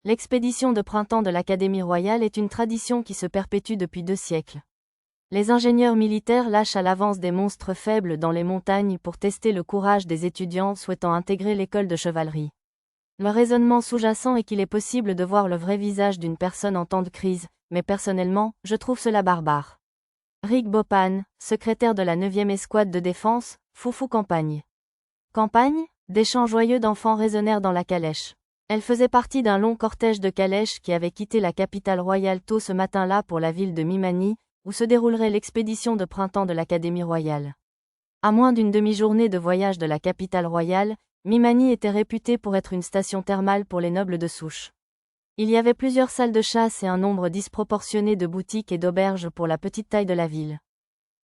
L'expédition de printemps de l'Académie royale est une tradition qui se perpétue depuis 2 siècles. Les ingénieurs militaires lâchent à l'avance des monstres faibles dans les montagnes pour tester le courage des étudiants souhaitant intégrer l'école de chevalerie. Le raisonnement sous-jacent est qu'il est possible de voir le vrai visage d'une personne en temps de crise, mais personnellement, je trouve cela barbare. Rick Bopan, secrétaire de la 9e escouade de défense, foufou campagne. Campagne? Des chants joyeux d'enfants résonnèrent dans la calèche. Elle faisait partie d'un long cortège de calèches qui avait quitté la capitale royale tôt ce matin-là pour la ville de Mimani, où se déroulerait l'expédition de printemps de l'Académie royale. À moins d'une demi-journée de voyage de la capitale royale, Mimani était réputée pour être une station thermale pour les nobles de souche. Il y avait plusieurs salles de chasse et un nombre disproportionné de boutiques et d'auberges pour la petite taille de la ville.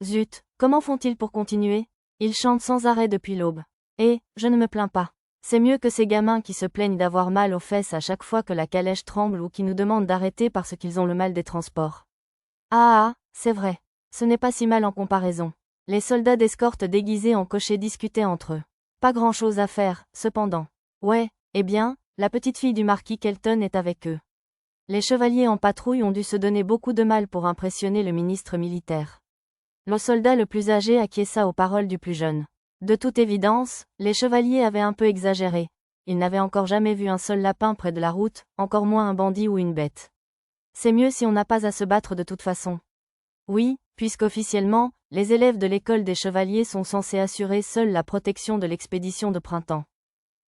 Zut, comment font-ils pour continuer? Ils chantent sans arrêt depuis l'aube. Et, je ne me plains pas. C'est mieux que ces gamins qui se plaignent d'avoir mal aux fesses à chaque fois que la calèche tremble ou qui nous demandent d'arrêter parce qu'ils ont le mal des transports. Ah, c'est vrai. Ce n'est pas si mal en comparaison. Les soldats d'escorte déguisés en cochers discutaient entre eux. Pas grand-chose à faire, cependant. Ouais, eh bien, la petite fille du marquis Kelton est avec eux. Les chevaliers en patrouille ont dû se donner beaucoup de mal pour impressionner le ministre militaire. Le soldat le plus âgé acquiesça aux paroles du plus jeune. De toute évidence, les chevaliers avaient un peu exagéré. Ils n'avaient encore jamais vu un seul lapin près de la route, encore moins un bandit ou une bête. C'est mieux si on n'a pas à se battre de toute façon. Oui, puisqu'officiellement, les élèves de l'école des chevaliers sont censés assurer seuls la protection de l'expédition de printemps.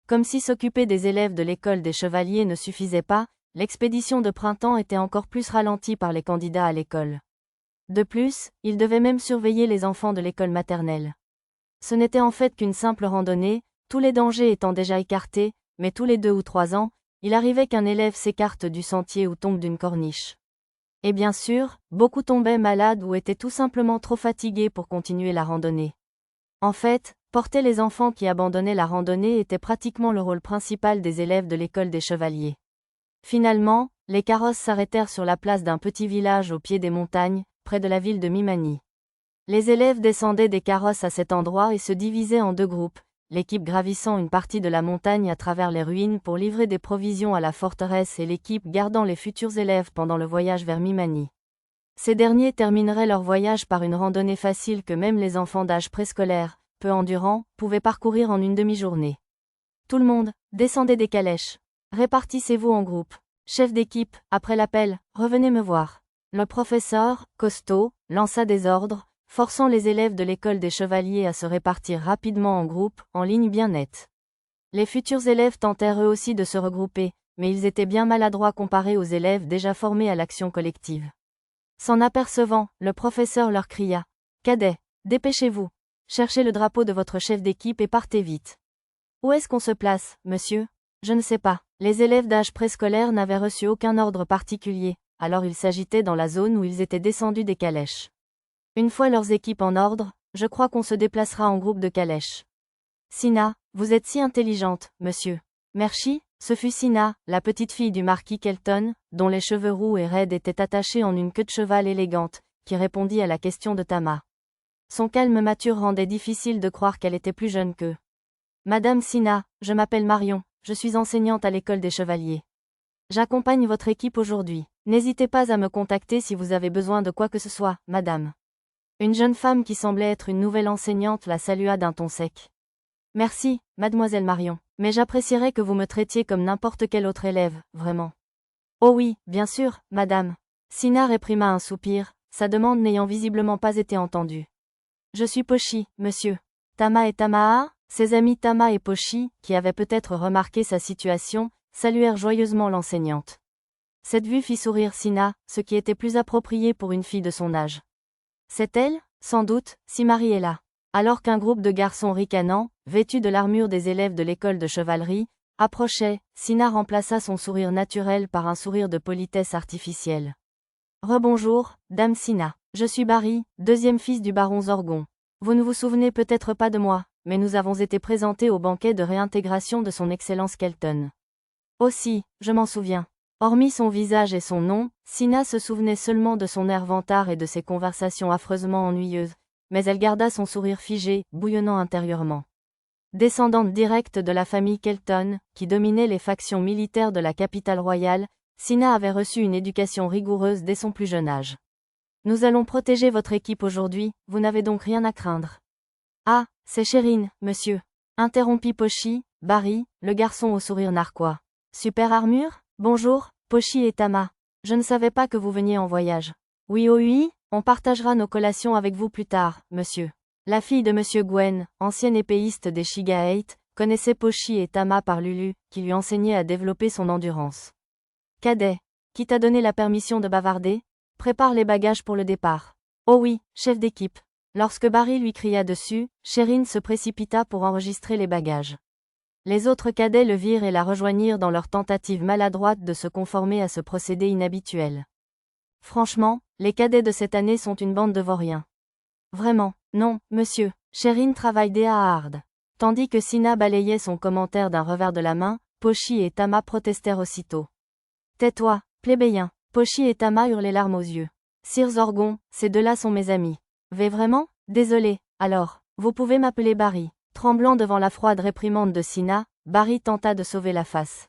Comme si s'occuper des élèves de l'école des chevaliers ne suffisait pas, l'expédition de printemps était encore plus ralentie par les candidats à l'école. De plus, ils devaient même surveiller les enfants de l'école maternelle. Ce n'était en fait qu'une simple randonnée, tous les dangers étant déjà écartés, mais tous les 2 ou 3 ans, il arrivait qu'un élève s'écarte du sentier ou tombe d'une corniche. Et bien sûr, beaucoup tombaient malades ou étaient tout simplement trop fatigués pour continuer la randonnée. En fait, porter les enfants qui abandonnaient la randonnée était pratiquement le rôle principal des élèves de l'école des chevaliers. Finalement, les carrosses s'arrêtèrent sur la place d'un petit village au pied des montagnes, près de la ville de Mimani. Les élèves descendaient des carrosses à cet endroit et se divisaient en 2 groupes, l'équipe gravissant une partie de la montagne à travers les ruines pour livrer des provisions à la forteresse et l'équipe gardant les futurs élèves pendant le voyage vers Mimani. Ces derniers termineraient leur voyage par une randonnée facile que même les enfants d'âge préscolaire, peu endurants, pouvaient parcourir en une demi-journée. Tout le monde, descendez des calèches. Répartissez-vous en groupes. Chef d'équipe, après l'appel, revenez me voir. Le professeur, costaud, lança des ordres, forçant les élèves de l'école des chevaliers à se répartir rapidement en groupes, en ligne bien nette. Les futurs élèves tentèrent eux aussi de se regrouper, mais ils étaient bien maladroits comparés aux élèves déjà formés à l'action collective. S'en apercevant, le professeur leur cria « Cadets, dépêchez-vous. Cherchez le drapeau de votre chef d'équipe et partez vite. » « Où est-ce qu'on se place, monsieur ? » « Je ne sais pas. » Les élèves d'âge préscolaire n'avaient reçu aucun ordre particulier, alors ils s'agitaient dans la zone où ils étaient descendus des calèches. Une fois leurs équipes en ordre, je crois qu'on se déplacera en groupe de calèches. Sina, vous êtes si intelligente, monsieur. Merci, ce fut Sina, la petite fille du marquis Kelton, dont les cheveux roux et raides étaient attachés en une queue de cheval élégante, qui répondit à la question de Tama. Son calme mature rendait difficile de croire qu'elle était plus jeune qu'eux. Madame Sina, je m'appelle Marion, je suis enseignante à l'école des chevaliers. J'accompagne votre équipe aujourd'hui. N'hésitez pas à me contacter si vous avez besoin de quoi que ce soit, madame. Une jeune femme qui semblait être une nouvelle enseignante la salua d'un ton sec. Merci, mademoiselle Marion, mais j'apprécierais que vous me traitiez comme n'importe quel autre élève, vraiment. Oh oui, bien sûr, madame. Sina réprima un soupir, sa demande n'ayant visiblement pas été entendue. Je suis Pochi, monsieur. Tama et Tamaa, ses amis Tama et Pochi, qui avaient peut-être remarqué sa situation, saluèrent joyeusement l'enseignante. Cette vue fit sourire Sina, ce qui était plus approprié pour une fille de son âge. C'est elle, sans doute, si Marie est là. Alors qu'un groupe de garçons ricanants, vêtus de l'armure des élèves de l'école de chevalerie, approchait, Sina remplaça son sourire naturel par un sourire de politesse artificielle. Rebonjour, dame Sina. Je suis Barry, 2e fils du baron Zorgon. Vous ne vous souvenez peut-être pas de moi, mais nous avons été présentés au banquet de réintégration de son Excellence Kelton. Aussi, je m'en souviens. Hormis son visage et son nom, Sina se souvenait seulement de son air vantard et de ses conversations affreusement ennuyeuses, mais elle garda son sourire figé, bouillonnant intérieurement. Descendante directe de la famille Kelton, qui dominait les factions militaires de la capitale royale, Sina avait reçu une éducation rigoureuse dès son plus jeune âge. Nous allons protéger votre équipe aujourd'hui, vous n'avez donc rien à craindre. Ah, c'est Sherine, monsieur. Interrompit Pochi, Barry, le garçon au sourire narquois. Super armure? Bonjour, Pochi et Tama. Je ne savais pas que vous veniez en voyage. Oui, oh oui, on partagera nos collations avec vous plus tard, monsieur. La fille de monsieur Gwen, ancienne épéiste des Shiga 8, connaissait Pochi et Tama par Lulu, qui lui enseignait à développer son endurance. Cadet, qui t'a donné la permission de bavarder? Prépare les bagages pour le départ. Oh oui, chef d'équipe. Lorsque Barry lui cria dessus, Sherine se précipita pour enregistrer les bagages. Les autres cadets le virent et la rejoignirent dans leur tentative maladroite de se conformer à ce procédé inhabituel. Franchement, les cadets de cette année sont une bande de vauriens. Vraiment, non, monsieur, Sherine travaille déjà hard. Tandis que Sina balayait son commentaire d'un revers de la main, Pochi et Tama protestèrent aussitôt. Tais-toi, plébéien. Pochi et Tama eurent les larmes aux yeux. Sir Zorgon, ces deux-là sont mes amis. Vraiment? Désolé, alors, vous pouvez m'appeler Barry. Tremblant devant la froide réprimande de Sina, Barry tenta de sauver la face.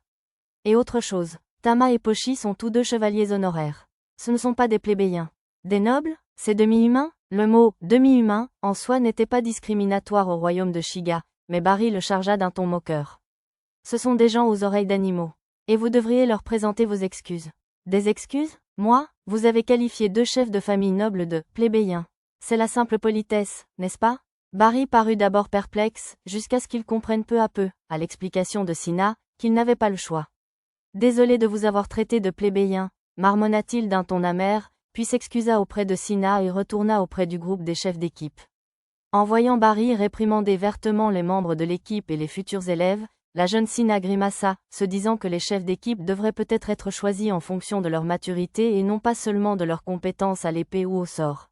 Et autre chose, Tama et Pochi sont tous deux chevaliers honoraires. Ce ne sont pas des plébéiens. Des nobles? C'est demi-humain? Le mot « demi-humain » en soi n'était pas discriminatoire au royaume de Shiga, mais Barry le chargea d'un ton moqueur. Ce sont des gens aux oreilles d'animaux. Et vous devriez leur présenter vos excuses. Des excuses? Moi? Vous avez qualifié deux chefs de famille nobles de « plébéiens ». C'est la simple politesse, n'est-ce pas? Barry parut d'abord perplexe, jusqu'à ce qu'il comprenne peu à peu, à l'explication de Sina, qu'il n'avait pas le choix. Désolé de vous avoir traité de plébéien, marmonna-t-il d'un ton amer, puis s'excusa auprès de Sina et retourna auprès du groupe des chefs d'équipe. En voyant Barry réprimander vertement les membres de l'équipe et les futurs élèves, la jeune Sina grimaça, se disant que les chefs d'équipe devraient peut-être être choisis en fonction de leur maturité et non pas seulement de leurs compétences à l'épée ou au sort.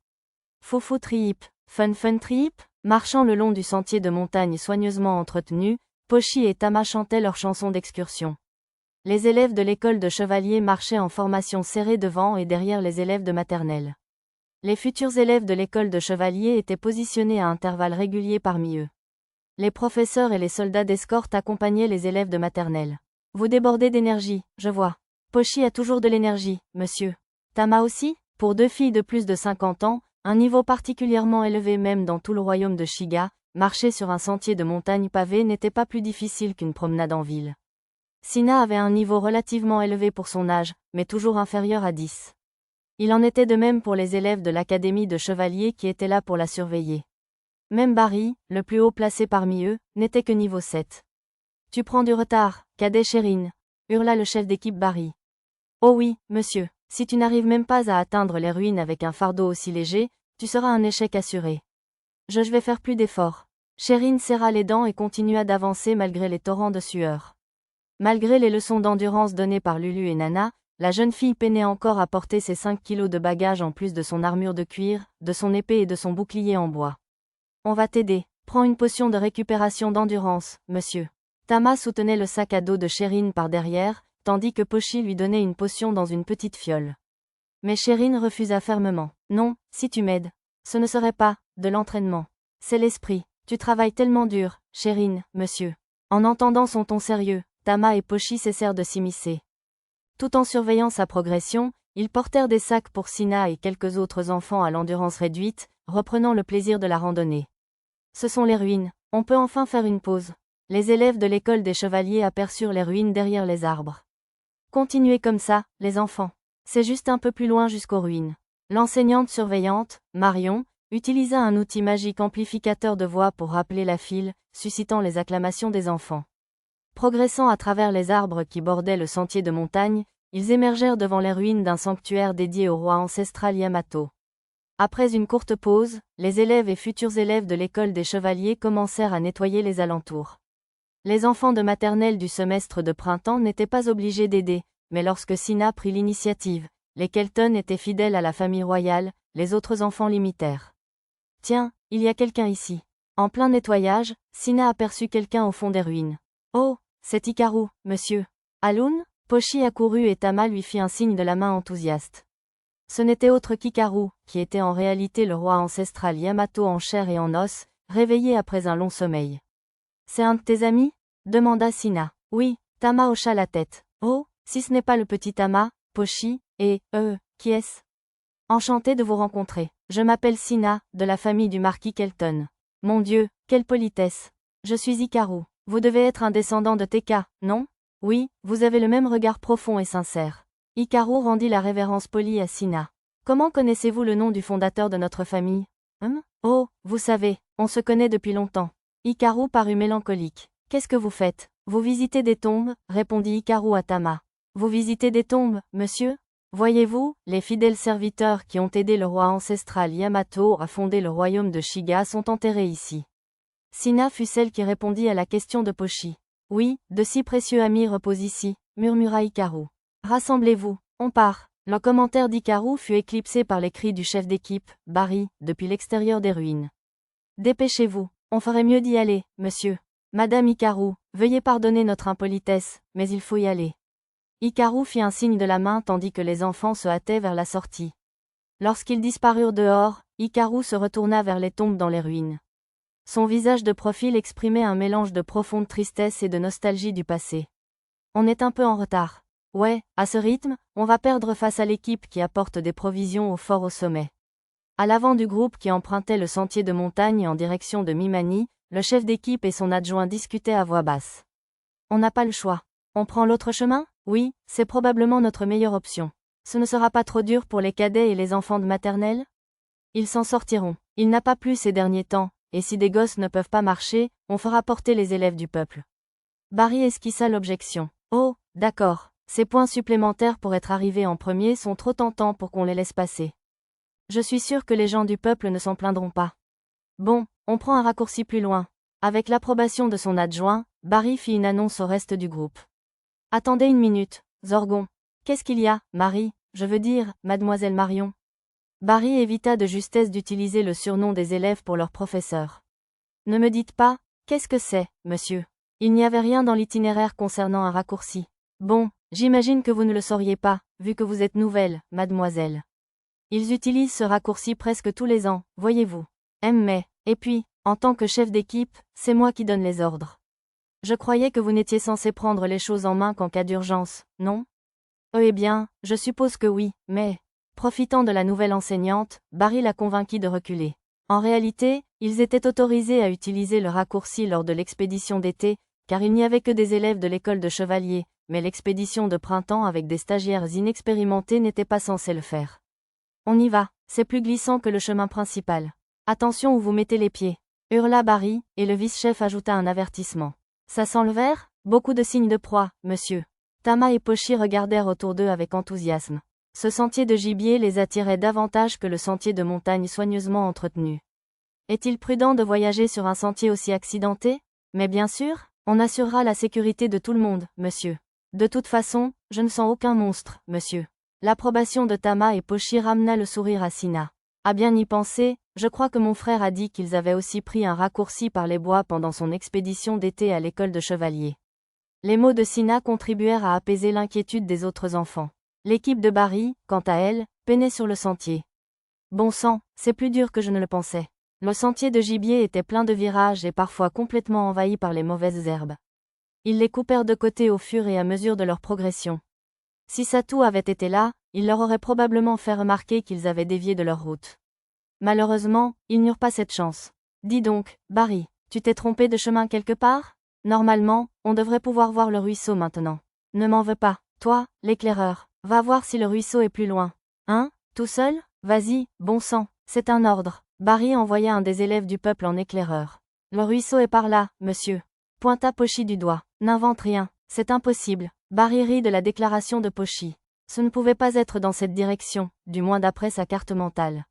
Foufou trip, fun trip. Marchant le long du sentier de montagne soigneusement entretenu, Pochi et Tama chantaient leur chanson d'excursion. Les élèves de l'école de chevaliers marchaient en formation serrée devant et derrière les élèves de maternelle. Les futurs élèves de l'école de chevaliers étaient positionnés à intervalles réguliers parmi eux. Les professeurs et les soldats d'escorte accompagnaient les élèves de maternelle. Vous débordez d'énergie, je vois. Pochi a toujours de l'énergie, monsieur. Tama aussi? Pour deux filles de plus de 50 ans, un niveau particulièrement élevé même dans tout le royaume de Shiga, marcher sur un sentier de montagne pavé n'était pas plus difficile qu'une promenade en ville. Sina avait un niveau relativement élevé pour son âge, mais toujours inférieur à 10. Il en était de même pour les élèves de l'académie de chevaliers qui étaient là pour la surveiller. Même Barry, le plus haut placé parmi eux, n'était que niveau 7. Tu prends du retard, cadet Sherine, hurla le chef d'équipe Barry. Oh oui, monsieur. Si tu n'arrives même pas à atteindre les ruines avec un fardeau aussi léger, tu seras un échec assuré. Je vais faire plus d'efforts. Sherine serra les dents et continua d'avancer malgré les torrents de sueur. Malgré les leçons d'endurance données par Lulu et Nana, la jeune fille peinait encore à porter ses 5 kilos de bagages en plus de son armure de cuir, de son épée et de son bouclier en bois. On va t'aider. Prends une potion de récupération d'endurance, monsieur. Tama soutenait le sac à dos de Sherine par derrière, tandis que Pochi lui donnait une potion dans une petite fiole. Mais Sherine refusa fermement. Non, si tu m'aides. Ce ne serait pas de l'entraînement. C'est l'esprit. Tu travailles tellement dur, Sherine, monsieur. En entendant son ton sérieux, Tama et Pochi cessèrent de s'immiscer. Tout en surveillant sa progression, ils portèrent des sacs pour Sina et quelques autres enfants à l'endurance réduite, reprenant le plaisir de la randonnée. Ce sont les ruines. On peut enfin faire une pause. Les élèves de l'école des chevaliers aperçurent les ruines derrière les arbres. Continuez comme ça, les enfants. C'est juste un peu plus loin jusqu'aux ruines. L'enseignante surveillante, Marion, utilisa un outil magique amplificateur de voix pour rappeler la file, suscitant les acclamations des enfants. Progressant à travers les arbres qui bordaient le sentier de montagne, ils émergèrent devant les ruines d'un sanctuaire dédié au roi ancestral Yamato. Après une courte pause, les élèves et futurs élèves de l'école des chevaliers commencèrent à nettoyer les alentours. Les enfants de maternelle du semestre de printemps n'étaient pas obligés d'aider, mais lorsque Sina prit l'initiative, les Kelton étaient fidèles à la famille royale, les autres enfants l'imitèrent. Tiens, il y a quelqu'un ici. En plein nettoyage, Sina aperçut quelqu'un au fond des ruines. Oh, c'est Hikaru, monsieur. Alun? Pochi accourut et Tama lui fit un signe de la main enthousiaste. Ce n'était autre qu'Hikaru, qui était en réalité le roi ancestral Yamato en chair et en os, réveillé après un long sommeil. C'est un de tes amis? Demanda Sina. Oui, Tama hocha la tête. Oh, si ce n'est pas le petit Tama, Pochi, qui est-ce? Enchanté de vous rencontrer. Je m'appelle Sina, de la famille du marquis Kelton. Mon Dieu, quelle politesse. Je suis Hikaru. Vous devez être un descendant de Teka, non? Oui, vous avez le même regard profond et sincère. Hikaru rendit la révérence polie à Sina. Comment connaissez-vous le nom du fondateur de notre famille? Oh, vous savez, on se connaît depuis longtemps. Hikaru parut mélancolique. Qu'est-ce que vous faites? Vous visitez des tombes, répondit Hikaru à Tama. Vous visitez des tombes, monsieur? Voyez-vous, les fidèles serviteurs qui ont aidé le roi ancestral Yamato à fonder le royaume de Shiga sont enterrés ici. Sina fut celle qui répondit à la question de Pochi. Oui, de si précieux amis reposent ici, murmura Hikaru. Rassemblez-vous, on part. Le commentaire d'Hikaru fut éclipsé par les cris du chef d'équipe, Barry, depuis l'extérieur des ruines. Dépêchez-vous, on ferait mieux d'y aller, monsieur. Madame Hikaru, veuillez pardonner notre impolitesse, mais il faut y aller. Hikaru fit un signe de la main tandis que les enfants se hâtaient vers la sortie. Lorsqu'ils disparurent dehors, Hikaru se retourna vers les tombes dans les ruines. Son visage de profil exprimait un mélange de profonde tristesse et de nostalgie du passé. On est un peu en retard. Ouais, à ce rythme, on va perdre face à l'équipe qui apporte des provisions au fort au sommet. À l'avant du groupe qui empruntait le sentier de montagne en direction de Mimani, le chef d'équipe et son adjoint discutaient à voix basse. On n'a pas le choix. On prend l'autre chemin? Oui, c'est probablement notre meilleure option. Ce ne sera pas trop dur pour les cadets et les enfants de maternelle? Ils s'en sortiront. Il n'a pas plu ces derniers temps, et si des gosses ne peuvent pas marcher, on fera porter les élèves du peuple. Barry esquissa l'objection. Oh, d'accord. Ces points supplémentaires pour être arrivés en premier sont trop tentants pour qu'on les laisse passer. Je suis sûr que les gens du peuple ne s'en plaindront pas. Bon, on prend un raccourci plus loin. Avec l'approbation de son adjoint, Barry fit une annonce au reste du groupe. Attendez une minute, Zorgon. Qu'est-ce qu'il y a, Marie, je veux dire, mademoiselle Marion? Barry évita de justesse d'utiliser le surnom des élèves pour leur professeur. Ne me dites pas, qu'est-ce que c'est, monsieur? Il n'y avait rien dans l'itinéraire concernant un raccourci. Bon, j'imagine que vous ne le sauriez pas, vu que vous êtes nouvelle, mademoiselle. Ils utilisent ce raccourci presque tous les ans, voyez-vous. Mais, et puis, en tant que chef d'équipe, c'est moi qui donne les ordres. Je croyais que vous n'étiez censé prendre les choses en main qu'en cas d'urgence, non? Eh bien, je suppose que oui, mais... Profitant de la nouvelle enseignante, Barry la convainquit de reculer. En réalité, ils étaient autorisés à utiliser le raccourci lors de l'expédition d'été, car il n'y avait que des élèves de l'école de chevaliers, mais l'expédition de printemps avec des stagiaires inexpérimentés n'était pas censée le faire. On y va, c'est plus glissant que le chemin principal. Attention où vous mettez les pieds, hurla Barry, et le vice-chef ajouta un avertissement. Ça sent le vert? Beaucoup de signes de proie, monsieur. Tama et Pochi regardèrent autour d'eux avec enthousiasme. Ce sentier de gibier les attirait davantage que le sentier de montagne soigneusement entretenu. Est-il prudent de voyager sur un sentier aussi accidenté? Mais bien sûr, on assurera la sécurité de tout le monde, monsieur. De toute façon, je ne sens aucun monstre, monsieur. L'approbation de Tama et Pochi ramena le sourire à Sina. À bien y penser, je crois que mon frère a dit qu'ils avaient aussi pris un raccourci par les bois pendant son expédition d'été à l'école de chevaliers. Les mots de Sina contribuèrent à apaiser l'inquiétude des autres enfants. L'équipe de Barry, quant à elle, peinait sur le sentier. Bon sang, c'est plus dur que je ne le pensais. Le sentier de gibier était plein de virages et parfois complètement envahi par les mauvaises herbes. Ils les coupèrent de côté au fur et à mesure de leur progression. Si Satou avait été là, il leur aurait probablement fait remarquer qu'ils avaient dévié de leur route. Malheureusement, ils n'eurent pas cette chance. Dis donc, Barry, tu t'es trompé de chemin quelque part? Normalement, on devrait pouvoir voir le ruisseau maintenant. Ne m'en veux pas, toi, l'éclaireur. Va voir si le ruisseau est plus loin. Hein? Tout seul? Vas-y, bon sang, c'est un ordre. Barry envoya un des élèves du peuple en éclaireur. Le ruisseau est par là, monsieur. Pointa Pochi du doigt. N'invente rien, c'est impossible. Barry rit de la déclaration de Pochi. Ce ne pouvait pas être dans cette direction, du moins d'après sa carte mentale.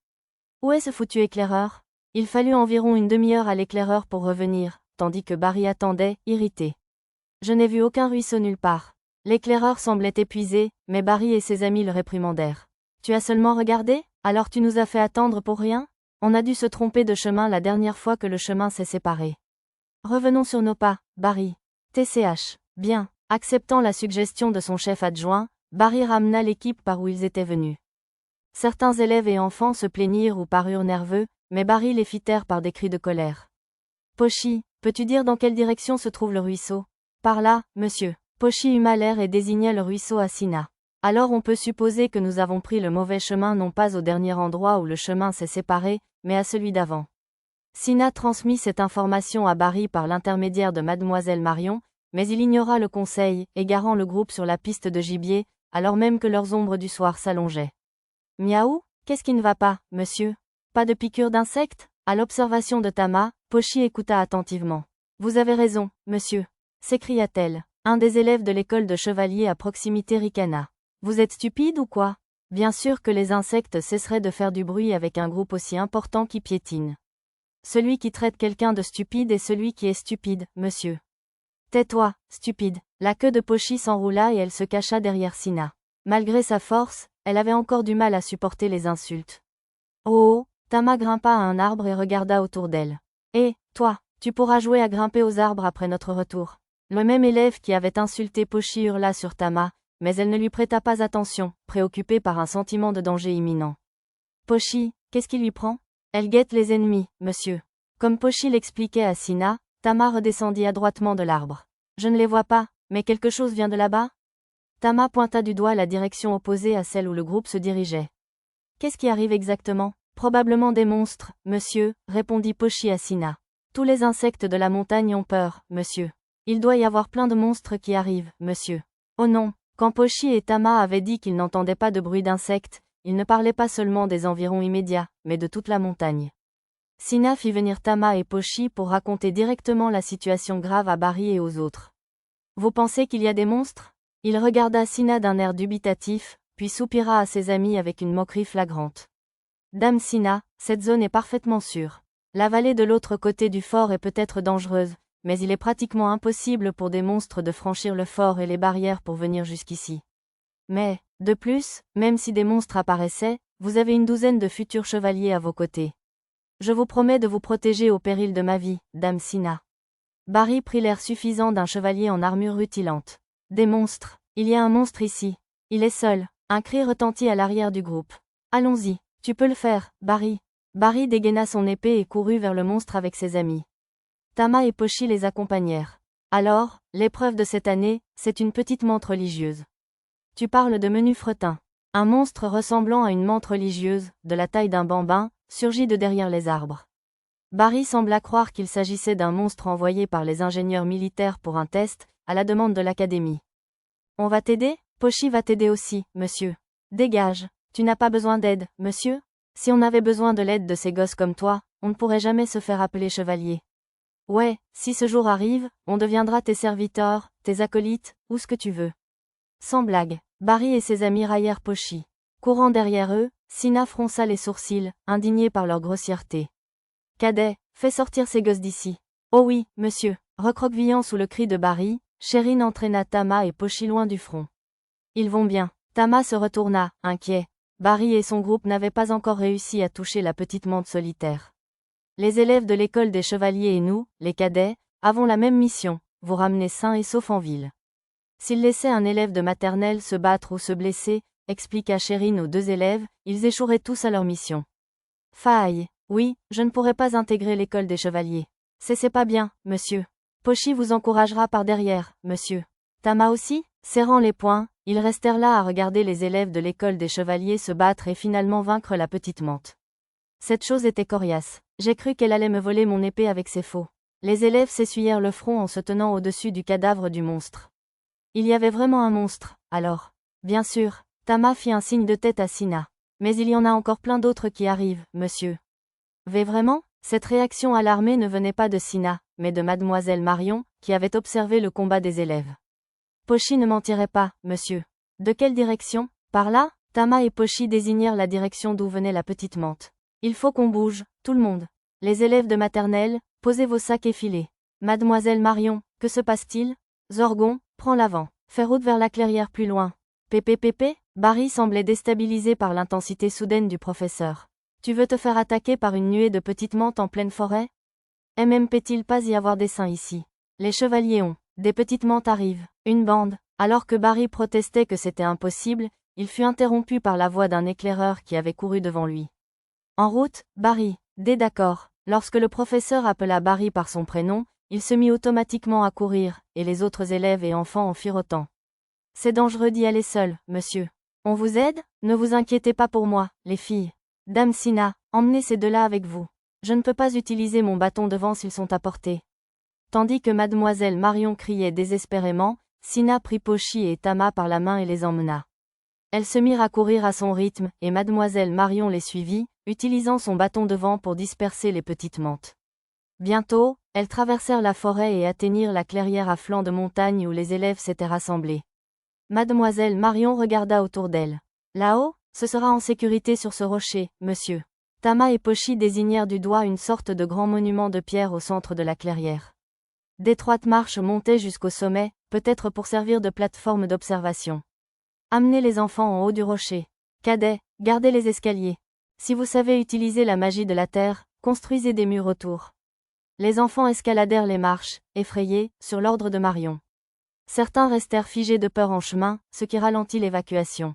Où est ce foutu éclaireur? Il fallut environ une demi-heure à l'éclaireur pour revenir, tandis que Barry attendait, irrité. Je n'ai vu aucun ruisseau nulle part. L'éclaireur semblait épuisé, mais Barry et ses amis le réprimandèrent. Tu as seulement regardé? Alors tu nous as fait attendre pour rien? On a dû se tromper de chemin la dernière fois que le chemin s'est séparé. Revenons sur nos pas, Barry. TCH. Bien. Acceptant la suggestion de son chef adjoint, Barry ramena l'équipe par où ils étaient venus. Certains élèves et enfants se plaignirent ou parurent nerveux, mais Barry les fit taire par des cris de colère. Pochi, Peux-tu dire dans quelle direction se trouve le ruisseau? Par là, monsieur. Pochi huma l'air et désigna le ruisseau à Sina. Alors on peut supposer que nous avons pris le mauvais chemin non pas au dernier endroit où le chemin s'est séparé, mais à celui d'avant. Sina transmit cette information à Barry par l'intermédiaire de Mademoiselle Marion, mais il ignora le conseil, égarant le groupe sur la piste de gibier, alors même que leurs ombres du soir s'allongeaient. Miaou, qu'est-ce qui ne va pas, monsieur? Pas de piqûre d'insectes? À l'observation de Tama, Pochi écouta attentivement. Vous avez raison, monsieur, s'écria-t-elle. Un des élèves de l'école de chevalier à proximité ricana. Vous êtes stupide ou quoi? Bien sûr que les insectes cesseraient de faire du bruit avec un groupe aussi important qui piétine. Celui qui traite quelqu'un de stupide est celui qui est stupide, monsieur. Tais-toi, stupide. La queue de Pochi s'enroula et elle se cacha derrière Sina. Malgré sa force, elle avait encore du mal à supporter les insultes. Oh, Tama grimpa à un arbre et regarda autour d'elle. Hé, toi, tu pourras jouer à grimper aux arbres après notre retour. Le même élève qui avait insulté Pochi hurla sur Tama, mais elle ne lui prêta pas attention, préoccupée par un sentiment de danger imminent. Pochi, qu'est-ce qui lui prend? Elle guette les ennemis, monsieur. Comme Pochi l'expliquait à Sina, Tama redescendit adroitement de l'arbre. Je ne les vois pas, mais quelque chose vient de là-bas? Tama pointa du doigt la direction opposée à celle où le groupe se dirigeait. Qu'est-ce qui arrive exactement? Probablement des monstres, monsieur, répondit Pochi à Sina. Tous les insectes de la montagne ont peur, monsieur. Il doit y avoir plein de monstres qui arrivent, monsieur. Oh non, quand Pochi et Tama avaient dit qu'ils n'entendaient pas de bruit d'insectes, ils ne parlaient pas seulement des environs immédiats, mais de toute la montagne. Sina fit venir Tama et Pochi pour raconter directement la situation grave à Barry et aux autres. Vous pensez qu'il y a des monstres? Il regarda Sina d'un air dubitatif, puis soupira à ses amis avec une moquerie flagrante. Dame Sina, cette zone est parfaitement sûre. La vallée de l'autre côté du fort est peut-être dangereuse, mais il est pratiquement impossible pour des monstres de franchir le fort et les barrières pour venir jusqu'ici. Mais, de plus, même si des monstres apparaissaient, vous avez une douzaine de futurs chevaliers à vos côtés. Je vous promets de vous protéger au péril de ma vie, Dame Sina. Barry prit l'air suffisant d'un chevalier en armure rutilante. Des monstres. Il y a un monstre ici. Il est seul. Un cri retentit à l'arrière du groupe. Allons-y. Tu peux le faire, Barry. Barry dégaina son épée et courut vers le monstre avec ses amis. Tama et Pochi les accompagnèrent. Alors, l'épreuve de cette année, c'est une petite menthe religieuse. Tu parles de menu fretin. Un monstre ressemblant à une menthe religieuse, de la taille d'un bambin, surgit de derrière les arbres. Barry sembla croire qu'il s'agissait d'un monstre envoyé par les ingénieurs militaires pour un test, à la demande de l'académie. On va t'aider? Pochi va t'aider aussi, monsieur. Dégage. Tu n'as pas besoin d'aide, monsieur? Si on avait besoin de l'aide de ces gosses comme toi, on ne pourrait jamais se faire appeler chevalier. Ouais, si ce jour arrive, on deviendra tes serviteurs, tes acolytes, ou ce que tu veux. Sans blague, Barry et ses amis raillèrent Pochi. Courant derrière eux, Sina fronça les sourcils, indignée par leur grossièreté. Cadet, fais sortir ces gosses d'ici. Oh oui, monsieur. Recroquevillant sous le cri de Barry, Sherine entraîna Tama et Pochi loin du front. Ils vont bien. Tama se retourna, inquiet. Barry et son groupe n'avaient pas encore réussi à toucher la petite menthe solitaire. Les élèves de l'école des chevaliers et nous, les cadets, avons la même mission, vous ramener sains et saufs en ville. S'ils laissaient un élève de maternelle se battre ou se blesser, expliqua Sherine aux deux élèves, ils échoueraient tous à leur mission. Faille. Oui, je ne pourrai pas intégrer l'école des chevaliers. C'est pas bien, monsieur. Pochi vous encouragera par derrière, monsieur. Tama aussi? Serrant les poings, ils restèrent là à regarder les élèves de l'école des chevaliers se battre et finalement vaincre la petite menthe. Cette chose était coriace. J'ai cru qu'elle allait me voler mon épée avec ses faux. Les élèves s'essuyèrent le front en se tenant au-dessus du cadavre du monstre. Il y avait vraiment un monstre, alors. Bien sûr, Tama fit un signe de tête à Sina. Mais il y en a encore plein d'autres qui arrivent, monsieur. Vraiment? Cette réaction alarmée ne venait pas de Sina, mais de Mademoiselle Marion, qui avait observé le combat des élèves. Pochi ne mentirait pas, monsieur. De quelle direction? Par là? Tama et Pochi désignèrent la direction d'où venait la petite menthe. Il faut qu'on bouge, tout le monde. Les élèves de maternelle, posez vos sacs et filez. Mademoiselle Marion, que se passe-t-il? Zorgon, prends l'avant. Fais route vers la clairière plus loin. Pépé. Barry semblait déstabilisé par l'intensité soudaine du professeur. Tu veux te faire attaquer par une nuée de petites menthes en pleine forêt? Peut-il pas y avoir des saints ici? Les chevaliers ont. Des petites menthes arrivent. Une bande. Alors que Barry protestait que c'était impossible, il fut interrompu par la voix d'un éclaireur qui avait couru devant lui. En route, Barry. D'accord. Lorsque le professeur appela Barry par son prénom, il se mit automatiquement à courir, et les autres élèves et enfants en firent autant. C'est dangereux d'y aller seul, monsieur. On vous aide? Ne vous inquiétez pas pour moi, les filles. Dame Sina, emmenez ces deux-là avec vous. Je ne peux pas utiliser mon bâton devant s'ils sont à portée. Tandis que mademoiselle Marion criait désespérément, Sina prit Pochi et Tama par la main et les emmena. Elles se mirent à courir à son rythme, et mademoiselle Marion les suivit, utilisant son bâton devant pour disperser les petites mantes. Bientôt, elles traversèrent la forêt et atteignirent la clairière à flanc de montagne où les élèves s'étaient rassemblés. Mademoiselle Marion regarda autour d'elle. Là-haut, ce sera en sécurité sur ce rocher, monsieur. Tama et Pochi désignèrent du doigt une sorte de grand monument de pierre au centre de la clairière. D'étroites marches montaient jusqu'au sommet, peut-être pour servir de plateforme d'observation. Amenez les enfants en haut du rocher. Cadets, gardez les escaliers. Si vous savez utiliser la magie de la terre, construisez des murs autour. Les enfants escaladèrent les marches, effrayés, sur l'ordre de Marion. Certains restèrent figés de peur en chemin, ce qui ralentit l'évacuation.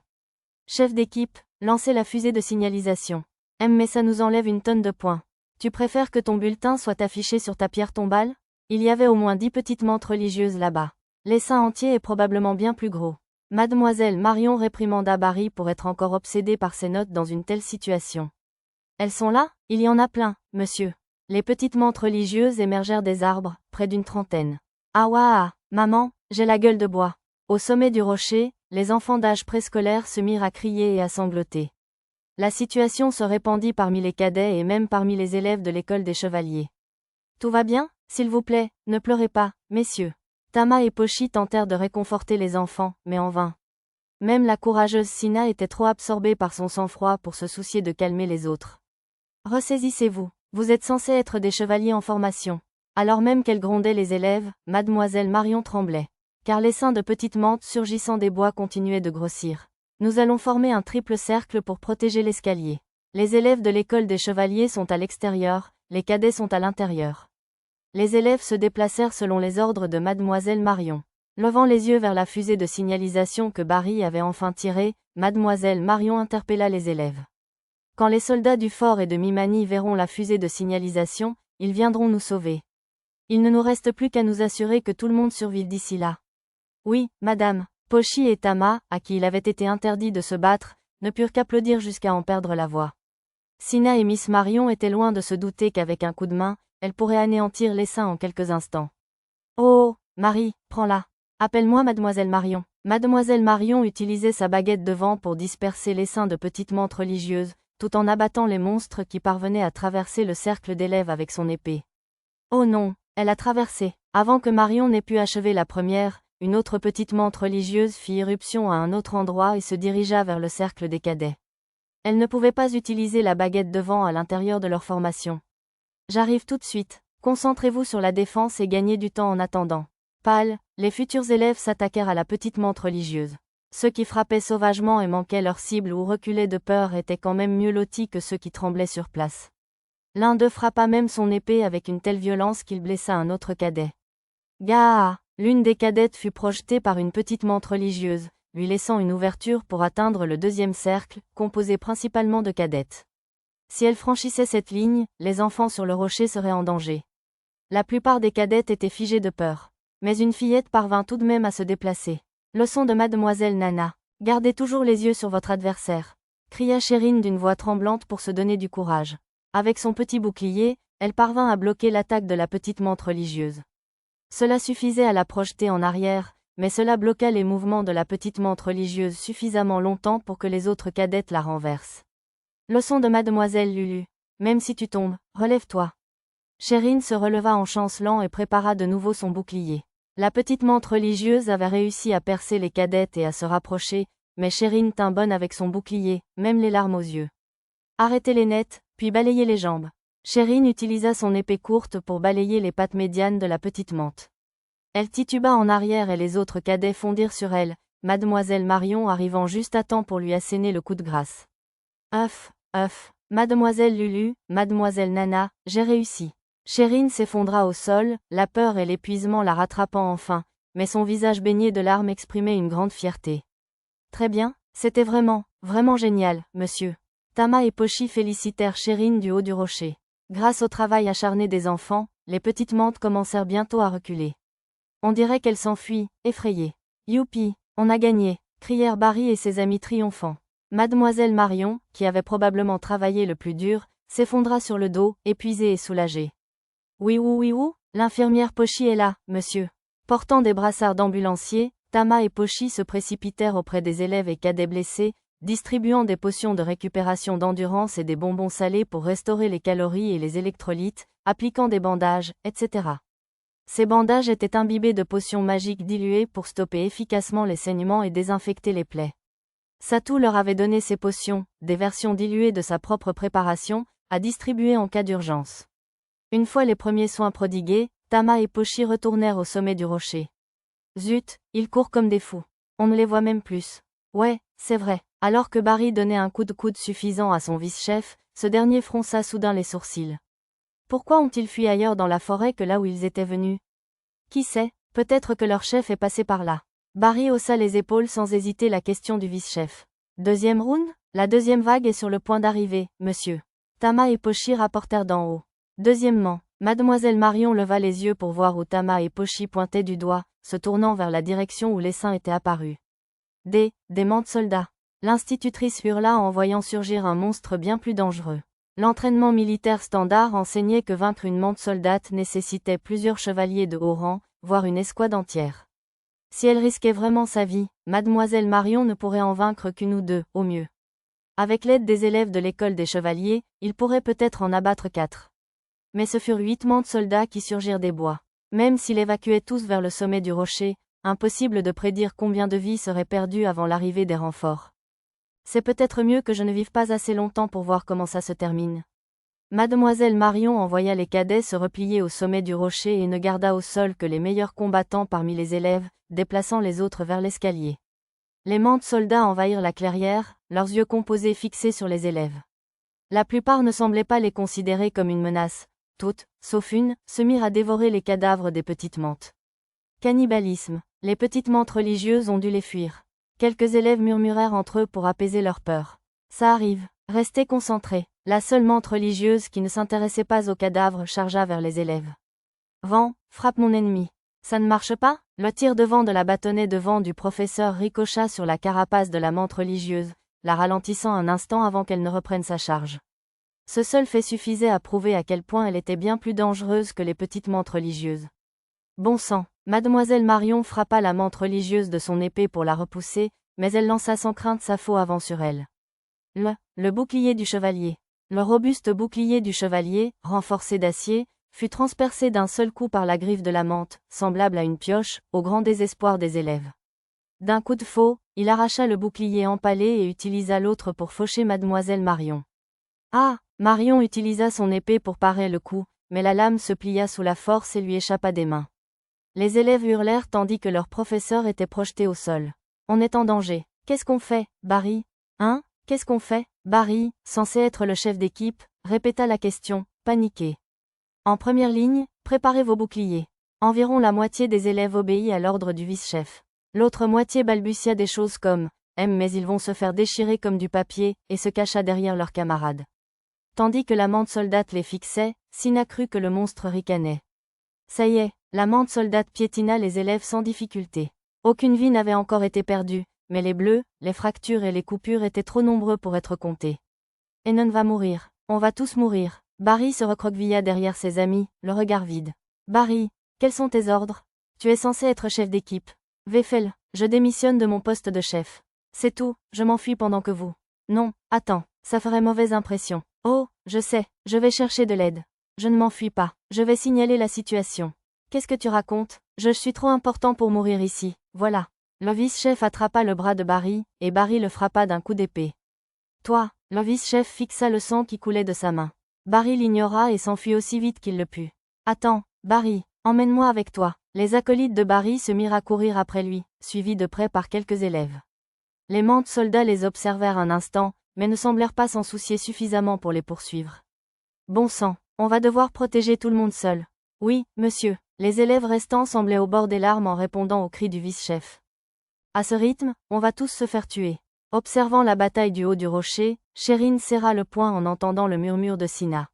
Chef d'équipe, lancez la fusée de signalisation. Mais ça nous enlève une tonne de points. Tu préfères que ton bulletin soit affiché sur ta pierre tombale? Il y avait au moins 10 petites mantes religieuses là-bas. L'essaim entier est probablement bien plus gros. Mademoiselle Marion réprimanda Barry pour être encore obsédé par ses notes dans une telle situation. Elles sont là? Il y en a plein, monsieur. Les petites mantes religieuses émergèrent des arbres, près d'une trentaine. Ah ouah, maman, j'ai la gueule de bois. Au sommet du rocher, les enfants d'âge préscolaire se mirent à crier et à sangloter. La situation se répandit parmi les cadets et même parmi les élèves de l'école des chevaliers. Tout va bien? S'il vous plaît, ne pleurez pas, messieurs. Tama et Pochi tentèrent de réconforter les enfants, mais en vain. Même la courageuse Sina était trop absorbée par son sang-froid pour se soucier de calmer les autres. Ressaisissez-vous, vous êtes censés être des chevaliers en formation. Alors même qu'elle grondait les élèves, mademoiselle Marion tremblait. Car l'essaim de petites mantes surgissant des bois continuait de grossir. Nous allons former un triple cercle pour protéger l'escalier. Les élèves de l'école des chevaliers sont à l'extérieur, les cadets sont à l'intérieur. Les élèves se déplacèrent selon les ordres de mademoiselle Marion. Levant les yeux vers la fusée de signalisation que Barry avait enfin tirée, mademoiselle Marion interpella les élèves. Quand les soldats du fort et de Mimani verront la fusée de signalisation, ils viendront nous sauver. Il ne nous reste plus qu'à nous assurer que tout le monde survive d'ici là. Oui, madame. Pochi et Tama, à qui il avait été interdit de se battre, ne purent qu'applaudir jusqu'à en perdre la voix. Sina et Miss Marion étaient loin de se douter qu'avec un coup de main, elle pourrait anéantir l'essaim en quelques instants. Oh, Marie, prends-la. Appelle-moi mademoiselle Marion. Mademoiselle Marion utilisait sa baguette de vent pour disperser l'essaim de petites mantes religieuses, tout en abattant les monstres qui parvenaient à traverser le cercle d'élèves avec son épée. Oh non, elle a traversé. Avant que Marion n'ait pu achever la première, une autre petite mante religieuse fit irruption à un autre endroit et se dirigea vers le cercle des cadets. Elle ne pouvait pas utiliser la baguette de vent à l'intérieur de leur formation. J'arrive tout de suite, concentrez-vous sur la défense et gagnez du temps en attendant. Pâles, les futurs élèves s'attaquèrent à la petite mante religieuse. Ceux qui frappaient sauvagement et manquaient leur cible ou reculaient de peur étaient quand même mieux lotis que ceux qui tremblaient sur place. L'un d'eux frappa même son épée avec une telle violence qu'il blessa un autre cadet. Gah! L'une des cadettes fut projetée par une petite mante religieuse, lui laissant une ouverture pour atteindre le deuxième cercle, composé principalement de cadettes. Si elle franchissait cette ligne, les enfants sur le rocher seraient en danger. La plupart des cadettes étaient figées de peur. Mais une fillette parvint tout de même à se déplacer. Leçon de mademoiselle Nana. Gardez toujours les yeux sur votre adversaire. Cria Chérine d'une voix tremblante pour se donner du courage. Avec son petit bouclier, elle parvint à bloquer l'attaque de la petite mante religieuse. Cela suffisait à la projeter en arrière, mais cela bloqua les mouvements de la petite mante religieuse suffisamment longtemps pour que les autres cadettes la renversent. Leçon de mademoiselle Lulu. Même si tu tombes, relève-toi. Chérine se releva en chancelant et prépara de nouveau son bouclier. La petite mante religieuse avait réussi à percer les cadettes et à se rapprocher, mais Chérine tint bonne avec son bouclier, même les larmes aux yeux. Arrêtez-les net, puis balayez les jambes. Chérine utilisa son épée courte pour balayer les pattes médianes de la petite mante. Elle tituba en arrière et les autres cadets fondirent sur elle, mademoiselle Marion arrivant juste à temps pour lui asséner le coup de grâce. Mademoiselle Lulu, mademoiselle Nana, j'ai réussi. Chérine s'effondra au sol, la peur et l'épuisement la rattrapant enfin, mais son visage baigné de larmes exprimait une grande fierté. Très bien, c'était vraiment génial, monsieur. Tama et Pochi félicitèrent Chérine du haut du rocher. Grâce au travail acharné des enfants, les petites mantes commencèrent bientôt à reculer. On dirait qu'elles s'enfuient, effrayées. Youpi, on a gagné, crièrent Barry et ses amis triomphants. Mademoiselle Marion, qui avait probablement travaillé le plus dur, s'effondra sur le dos, épuisée et soulagée. Oui ou, l'infirmière Pochi est là, monsieur. Portant des brassards d'ambulanciers, Tama et Pochi se précipitèrent auprès des élèves et cadets blessés, distribuant des potions de récupération d'endurance et des bonbons salés pour restaurer les calories et les électrolytes, appliquant des bandages, etc. Ces bandages étaient imbibés de potions magiques diluées pour stopper efficacement les saignements et désinfecter les plaies. Satou leur avait donné ces potions, des versions diluées de sa propre préparation, à distribuer en cas d'urgence. Une fois les premiers soins prodigués, Tama et Pochi retournèrent au sommet du rocher. Zut, ils courent comme des fous. On ne les voit même plus. Ouais, c'est vrai. Alors que Barry donnait un coup de coude suffisant à son vice-chef, ce dernier fronça soudain les sourcils. Pourquoi ont-ils fui ailleurs dans la forêt que là où ils étaient venus? Qui sait, peut-être que leur chef est passé par là. Barry haussa les épaules sans hésiter la question du vice-chef. Deuxième round? La deuxième vague est sur le point d'arriver, monsieur. Tama et Pochi rapportèrent d'en haut. Deuxièmement, Mademoiselle Marion leva les yeux pour voir où Tama et Pochi pointaient du doigt, se tournant vers la direction où l'essaim était apparu. Des mantes soldats. L'institutrice hurla en voyant surgir un monstre bien plus dangereux. L'entraînement militaire standard enseignait que vaincre une mante soldate nécessitait plusieurs chevaliers de haut rang, voire une escouade entière. Si elle risquait vraiment sa vie, Mademoiselle Marion ne pourrait en vaincre qu'une ou deux, au mieux. Avec l'aide des élèves de l'école des chevaliers, il pourrait peut-être en abattre 4. Mais ce furent 8 mantes soldats qui surgirent des bois. Même s'ils évacuaient tous vers le sommet du rocher, impossible de prédire combien de vies seraient perdues avant l'arrivée des renforts. C'est peut-être mieux que je ne vive pas assez longtemps pour voir comment ça se termine. Mademoiselle Marion envoya les cadets se replier au sommet du rocher et ne garda au sol que les meilleurs combattants parmi les élèves, déplaçant les autres vers l'escalier. Les mantes soldats envahirent la clairière, leurs yeux composés fixés sur les élèves. La plupart ne semblaient pas les considérer comme une menace. Toutes, sauf une, se mirent à dévorer les cadavres des petites mantes. Cannibalisme. Les petites mantes religieuses ont dû les fuir. Quelques élèves murmurèrent entre eux pour apaiser leur peur. Ça arrive, restez concentrés. La seule mante religieuse qui ne s'intéressait pas aux cadavres chargea vers les élèves. Vent, frappe mon ennemi. Ça ne marche pas? Le tir de vent de la bâtonnette de vent du professeur ricocha sur la carapace de la mante religieuse, la ralentissant un instant avant qu'elle ne reprenne sa charge. Ce seul fait suffisait à prouver à quel point elle était bien plus dangereuse que les petites mantes religieuses. Bon sang, Mademoiselle Marion frappa la mante religieuse de son épée pour la repousser, mais elle lança sans crainte sa faux avant sur elle. Le bouclier du chevalier. Le robuste bouclier du chevalier, renforcé d'acier, fut transpercé d'un seul coup par la griffe de la mante, semblable à une pioche, au grand désespoir des élèves. D'un coup de faux, il arracha le bouclier empalé et utilisa l'autre pour faucher Mademoiselle Marion. Ah! Marion utilisa son épée pour parer le coup, mais la lame se plia sous la force et lui échappa des mains. Les élèves hurlèrent tandis que leur professeur était projeté au sol. On est en danger. Qu'est-ce qu'on fait, Barry? Hein? Qu'est-ce qu'on fait? Barry, censé être le chef d'équipe, répéta la question, paniqué. En première ligne, préparez vos boucliers. Environ la moitié des élèves obéit à l'ordre du vice-chef. L'autre moitié balbutia des choses comme « mais ils vont se faire déchirer comme du papier » et se cacha derrière leurs camarades. Tandis que la mante soldate les fixait, Sina crut que le monstre ricanait. Ça y est, la mante soldate piétina les élèves sans difficulté. Aucune vie n'avait encore été perdue, mais les bleus, les fractures et les coupures étaient trop nombreux pour être comptés. Enon va mourir. On va tous mourir. Barry se recroquevilla derrière ses amis, le regard vide. Barry, quels sont tes ordres? Tu es censé être chef d'équipe. Veffel, je démissionne de mon poste de chef. C'est tout, je m'enfuis pendant que vous. Non, attends, ça ferait mauvaise impression. Oh, je sais, je vais chercher de l'aide. Je ne m'enfuis pas, je vais signaler la situation. Qu'est-ce que tu racontes? Je suis trop important pour mourir ici, voilà. Le vice-chef attrapa le bras de Barry, et Barry le frappa d'un coup d'épée. Toi, le vice-chef fixa le sang qui coulait de sa main. Barry l'ignora et s'enfuit aussi vite qu'il le put. Attends, Barry, emmène-moi avec toi. Les acolytes de Barry se mirent à courir après lui, suivis de près par quelques élèves. Les mantes soldats les observèrent un instant, mais ne semblèrent pas s'en soucier suffisamment pour les poursuivre. Bon sang, on va devoir protéger tout le monde seul. Oui, monsieur. Les élèves restants semblaient au bord des larmes en répondant aux cris du vice-chef. À ce rythme, on va tous se faire tuer. Observant la bataille du haut du rocher, Sherine serra le poing en entendant le murmure de Sina.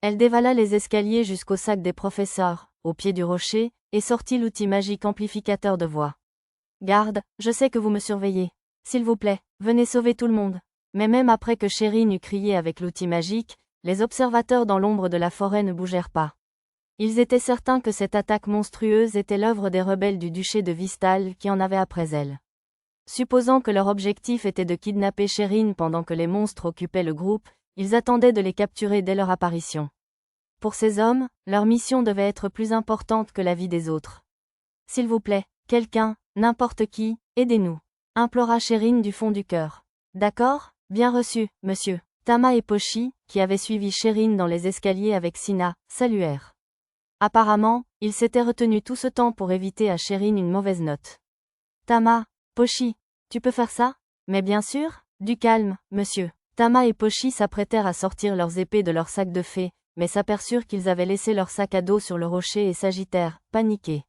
Elle dévala les escaliers jusqu'au sac des professeurs, au pied du rocher, et sortit l'outil magique amplificateur de voix. Garde, je sais que vous me surveillez. S'il vous plaît, venez sauver tout le monde. Mais même après que Sherine eut crié avec l'outil magique, les observateurs dans l'ombre de la forêt ne bougèrent pas. Ils étaient certains que cette attaque monstrueuse était l'œuvre des rebelles du duché de Vistal qui en avaient après elle. Supposant que leur objectif était de kidnapper Sherine pendant que les monstres occupaient le groupe, ils attendaient de les capturer dès leur apparition. Pour ces hommes, leur mission devait être plus importante que la vie des autres. S'il vous plaît, quelqu'un, n'importe qui, aidez-nous, implora Sherine du fond du cœur. D'accord, bien reçu, monsieur. Tama et Pochi, qui avaient suivi Sherine dans les escaliers avec Sina, saluèrent. Apparemment, ils s'étaient retenus tout ce temps pour éviter à Sherine une mauvaise note. Tama, Pochi, tu peux faire ça? Mais bien sûr, du calme, monsieur. Tama et Pochi s'apprêtèrent à sortir leurs épées de leur sac de fée, mais s'aperçurent qu'ils avaient laissé leur sac à dos sur le rocher et s'agitèrent, paniqués.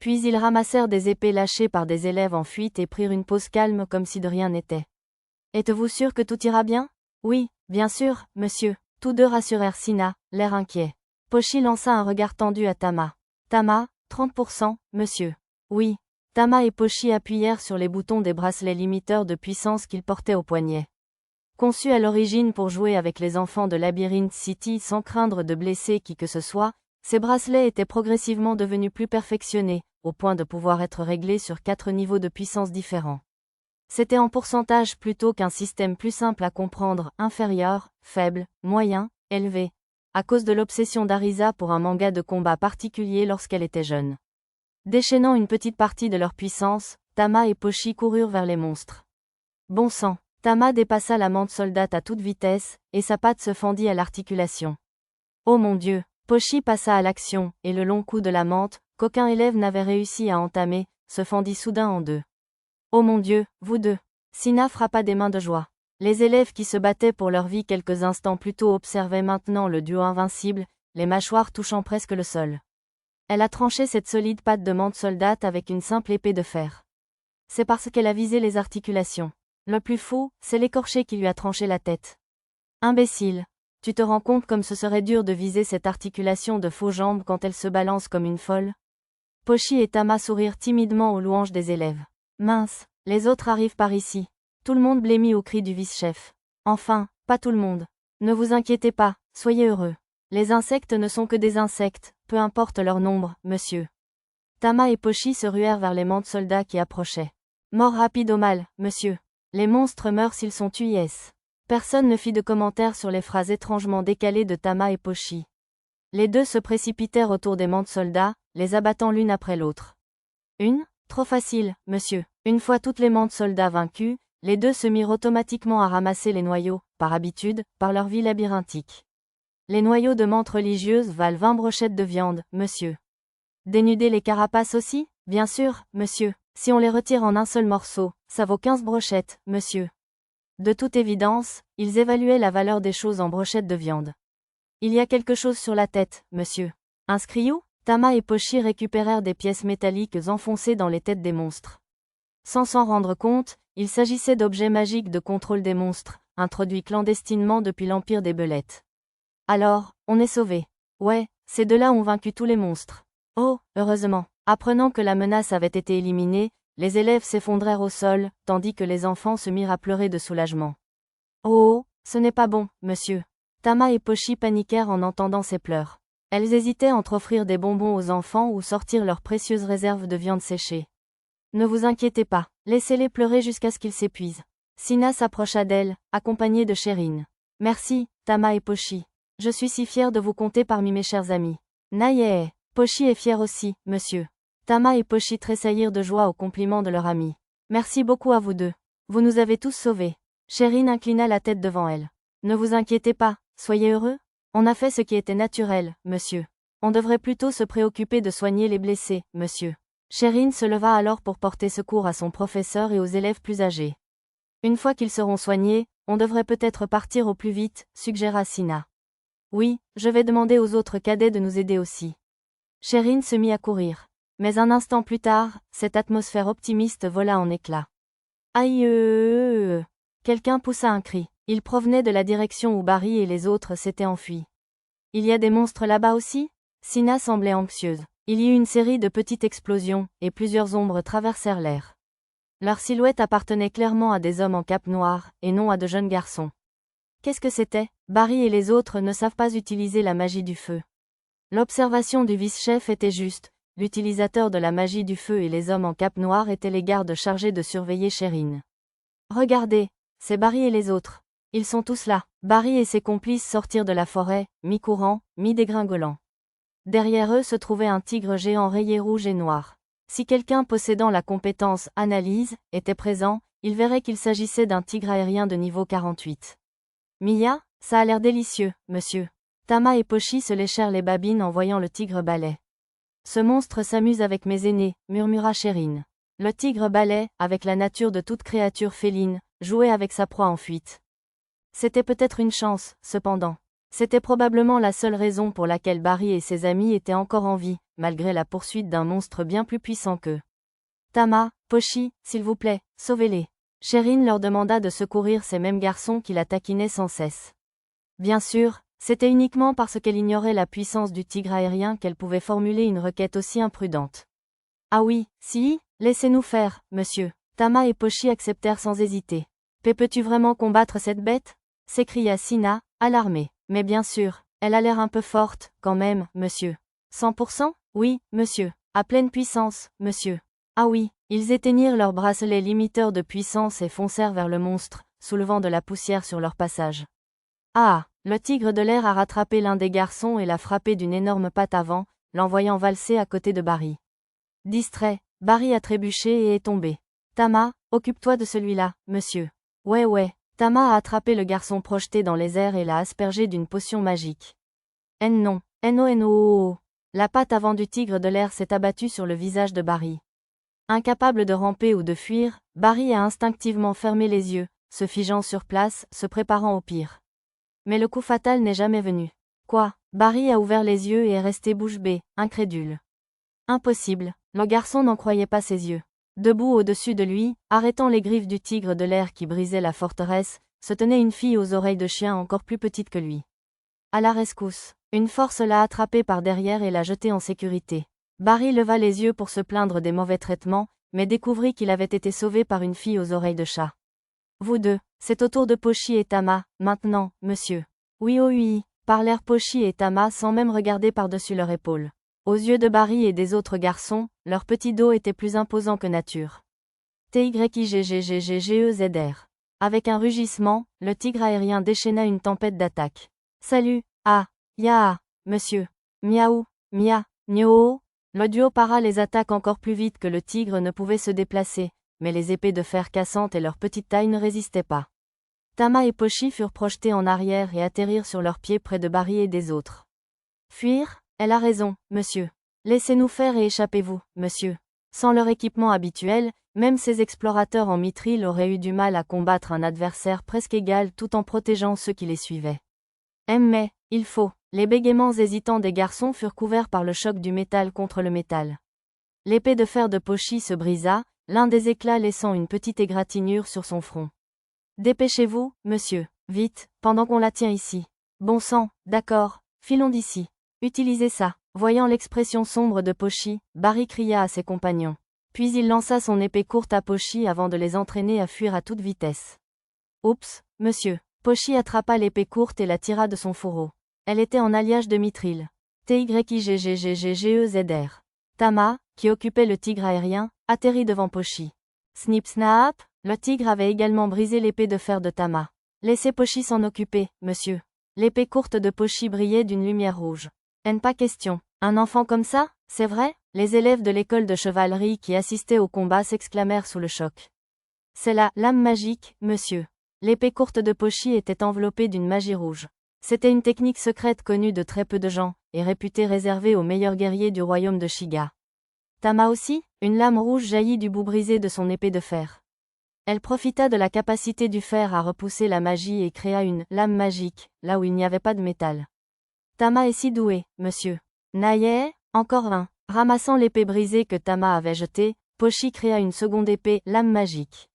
Puis ils ramassèrent des épées lâchées par des élèves en fuite et prirent une pause calme comme si de rien n'était. Êtes-vous sûr que tout ira bien? Oui, bien sûr, monsieur. Tous deux rassurèrent Sina, l'air inquiet. Pochi lança un regard tendu à Tama. Tama, 30%, monsieur. Oui. Tama et Pochi appuyèrent sur les boutons des bracelets limiteurs de puissance qu'ils portaient au poignet. Conçus à l'origine pour jouer avec les enfants de Labyrinth City sans craindre de blesser qui que ce soit, ces bracelets étaient progressivement devenus plus perfectionnés, au point de pouvoir être réglés sur 4 niveaux de puissance différents. C'était en pourcentage plutôt qu'un système plus simple à comprendre, inférieur, faible, moyen, élevé, à cause de l'obsession d'Arisa pour un manga de combat particulier lorsqu'elle était jeune. Déchaînant une petite partie de leur puissance, Tama et Pochi coururent vers les monstres. Bon sang, Tama dépassa la mante soldate à toute vitesse, et sa patte se fendit à l'articulation. Oh mon Dieu, Pochi passa à l'action, et le long cou de la mante, qu'aucun élève n'avait réussi à entamer, se fendit soudain en deux. Oh mon Dieu, vous deux! Sina frappa des mains de joie. Les élèves qui se battaient pour leur vie quelques instants plus tôt observaient maintenant le duo invincible, les mâchoires touchant presque le sol. Elle a tranché cette solide patte de mante soldate avec une simple épée de fer. C'est parce qu'elle a visé les articulations. Le plus fou, c'est l'écorché qui lui a tranché la tête. Imbécile! Tu te rends compte comme ce serait dur de viser cette articulation de faux jambes quand elle se balance comme une folle? Pochi et Tama sourirent timidement aux louanges des élèves. Mince, les autres arrivent par ici. Tout le monde blêmit au cri du vice-chef. Enfin, pas tout le monde. Ne vous inquiétez pas, soyez heureux. Les insectes ne sont que des insectes, peu importe leur nombre, monsieur. Tama et Pochi se ruèrent vers les mantes soldats qui approchaient. Mort rapide au mal, monsieur. Les monstres meurent s'ils sont tués. Personne ne fit de commentaires sur les phrases étrangement décalées de Tama et Pochi. Les deux se précipitèrent autour des mantes soldats, les abattant l'une après l'autre. Une? Trop facile, monsieur. Une fois toutes les mantes soldats vaincus, les deux se mirent automatiquement à ramasser les noyaux, par habitude, par leur vie labyrinthique. Les noyaux de menthe religieuse valent 20 brochettes de viande, monsieur. Dénuder les carapaces aussi? Bien sûr, monsieur. Si on les retire en un seul morceau, ça vaut 15 brochettes, monsieur. De toute évidence, ils évaluaient la valeur des choses en brochettes de viande. Il y a quelque chose sur la tête, monsieur. Un skriou? Tama et Pochi récupérèrent des pièces métalliques enfoncées dans les têtes des monstres. Sans s'en rendre compte, il s'agissait d'objets magiques de contrôle des monstres, introduits clandestinement depuis l'Empire des Belettes. Alors, on est sauvés. Ouais, ces deux-là ont vaincu tous les monstres. Oh, heureusement. Apprenant que la menace avait été éliminée, les élèves s'effondrèrent au sol, tandis que les enfants se mirent à pleurer de soulagement. Oh, ce n'est pas bon, monsieur. Tama et Pochi paniquèrent en entendant ces pleurs. Elles hésitaient entre offrir des bonbons aux enfants ou sortir leurs précieuses réserves de viande séchée. Ne vous inquiétez pas, laissez-les pleurer jusqu'à ce qu'ils s'épuisent. Sina s'approcha d'elle, accompagnée de Sherine. Merci, Tama et Pochi. Je suis si fière de vous compter parmi mes chers amis. Naïe, Pochi est fière aussi, monsieur. Tama et Pochi tressaillirent de joie au compliment de leur ami. Merci beaucoup à vous deux. Vous nous avez tous sauvés. Sherine inclina la tête devant elle. Ne vous inquiétez pas, soyez heureux. On a fait ce qui était naturel, monsieur. On devrait plutôt se préoccuper de soigner les blessés, monsieur. Sherine se leva alors pour porter secours à son professeur et aux élèves plus âgés. Une fois qu'ils seront soignés, on devrait peut-être partir au plus vite, suggéra Sina. Oui, je vais demander aux autres cadets de nous aider aussi. Sherine se mit à courir. Mais un instant plus tard, cette atmosphère optimiste vola en éclats. Aïe! Quelqu'un poussa un cri. Il provenait de la direction où Barry et les autres s'étaient enfuis. Il y a des monstres là-bas aussi? Sina semblait anxieuse. Il y eut une série de petites explosions, et plusieurs ombres traversèrent l'air. Leur silhouette appartenait clairement à des hommes en cape noire, et non à de jeunes garçons. Qu'est-ce que c'était? Barry et les autres ne savent pas utiliser la magie du feu. L'observation du vice-chef était juste, l'utilisateur de la magie du feu et les hommes en cape noire étaient les gardes chargés de surveiller Sherine. Regardez, c'est Barry et les autres. Ils sont tous là. Barry et ses complices sortirent de la forêt, mi-courant, mi-dégringolant. Derrière eux se trouvait un tigre géant rayé rouge et noir. Si quelqu'un possédant la compétence « analyse » était présent, il verrait qu'il s'agissait d'un tigre aérien de niveau 48. Mia, ça a l'air délicieux, monsieur. Tama et Pochi se léchèrent les babines en voyant le tigre balai. Ce monstre s'amuse avec mes aînés, murmura Sherine. Le tigre balai, avec la nature de toute créature féline, jouait avec sa proie en fuite. C'était peut-être une chance, cependant. C'était probablement la seule raison pour laquelle Barry et ses amis étaient encore en vie, malgré la poursuite d'un monstre bien plus puissant qu'eux. Tama, Pochi, s'il vous plaît, sauvez-les. Sherine leur demanda de secourir ces mêmes garçons qui la taquinaient sans cesse. Bien sûr, c'était uniquement parce qu'elle ignorait la puissance du tigre aérien qu'elle pouvait formuler une requête aussi imprudente. Ah oui, si, laissez-nous faire, monsieur. Tama et Pochi acceptèrent sans hésiter. Peux-tu vraiment combattre cette bête? S'écria Sina, alarmée. Mais bien sûr, elle a l'air un peu forte, quand même, monsieur. 100%? Oui, monsieur. À pleine puissance, monsieur. Ah oui, ils éteignirent leurs bracelets limiteurs de puissance et foncèrent vers le monstre, soulevant de la poussière sur leur passage. Ah, le tigre de l'air a rattrapé l'un des garçons et l'a frappé d'une énorme patte avant, l'envoyant valser à côté de Barry. Distrait, Barry a trébuché et est tombé. Tama, occupe-toi de celui-là, monsieur. Ouais. Tama a attrapé le garçon projeté dans les airs et l'a aspergé d'une potion magique. Non. No. La patte avant du tigre de l'air s'est abattue sur le visage de Barry. Incapable de ramper ou de fuir, Barry a instinctivement fermé les yeux, se figeant sur place, se préparant au pire. Mais le coup fatal n'est jamais venu. Quoi? Barry a ouvert les yeux et est resté bouche bée, incrédule. Impossible, le garçon n'en croyait pas ses yeux. Debout au-dessus de lui, arrêtant les griffes du tigre de l'air qui brisait la forteresse, se tenait une fille aux oreilles de chien encore plus petite que lui. À la rescousse. Une force l'a attrapé par derrière et l'a jeté en sécurité. Barry leva les yeux pour se plaindre des mauvais traitements, mais découvrit qu'il avait été sauvé par une fille aux oreilles de chat. Vous deux, c'est au tour de Pochi et Tama, maintenant, monsieur. Oui, parlèrent Pochi et Tama sans même regarder par-dessus leur épaule. Aux yeux de Barry et des autres garçons, leur petit dos était plus imposant que nature. TYGGGGGEZR. Avec un rugissement, le tigre aérien déchaîna une tempête d'attaques. Salut, monsieur. Miaou, Mia, Nyo. Le duo para les attaques encore plus vite que le tigre ne pouvait se déplacer, mais les épées de fer cassantes et leur petite taille ne résistaient pas. Tama et Pochi furent projetés en arrière et atterrirent sur leurs pieds près de Barry et des autres. Fuir? Elle a raison, monsieur. Laissez-nous faire et échappez-vous, monsieur. Sans leur équipement habituel, même ces explorateurs en mithril auraient eu du mal à combattre un adversaire presque égal tout en protégeant ceux qui les suivaient. Mais, il faut. Les bégaiements hésitants des garçons furent couverts par le choc du métal contre le métal. L'épée de fer de Pochi se brisa, l'un des éclats laissant une petite égratignure sur son front. Dépêchez-vous, monsieur, vite, pendant qu'on la tient ici. Bon sang, d'accord, filons d'ici. Utilisez ça. Voyant l'expression sombre de Pochi, Barry cria à ses compagnons. Puis il lança son épée courte à Pochi avant de les entraîner à fuir à toute vitesse. Oups, monsieur. Pochi attrapa l'épée courte et la tira de son fourreau. Elle était en alliage de mithril. TYGGGGGEZR. Tama, qui occupait le tigre aérien, atterrit devant Pochi. Snip snap, le tigre avait également brisé l'épée de fer de Tama. Laissez Pochi s'en occuper, monsieur. L'épée courte de Pochi brillait d'une lumière rouge. Pas question. Un enfant comme ça, c'est vrai? Les élèves de l'école de chevalerie qui assistaient au combat s'exclamèrent sous le choc. C'est la lame magique, monsieur. L'épée courte de Pochi était enveloppée d'une magie rouge. C'était une technique secrète connue de très peu de gens, et réputée réservée aux meilleurs guerriers du royaume de Shiga. Tama aussi, une lame rouge jaillit du bout brisé de son épée de fer. Elle profita de la capacité du fer à repousser la magie et créa une lame magique, là où il n'y avait pas de métal. Tama est si doué, monsieur. Naïe, encore un. Ramassant l'épée brisée que Tama avait jetée, Pochi créa une seconde épée, lame magique.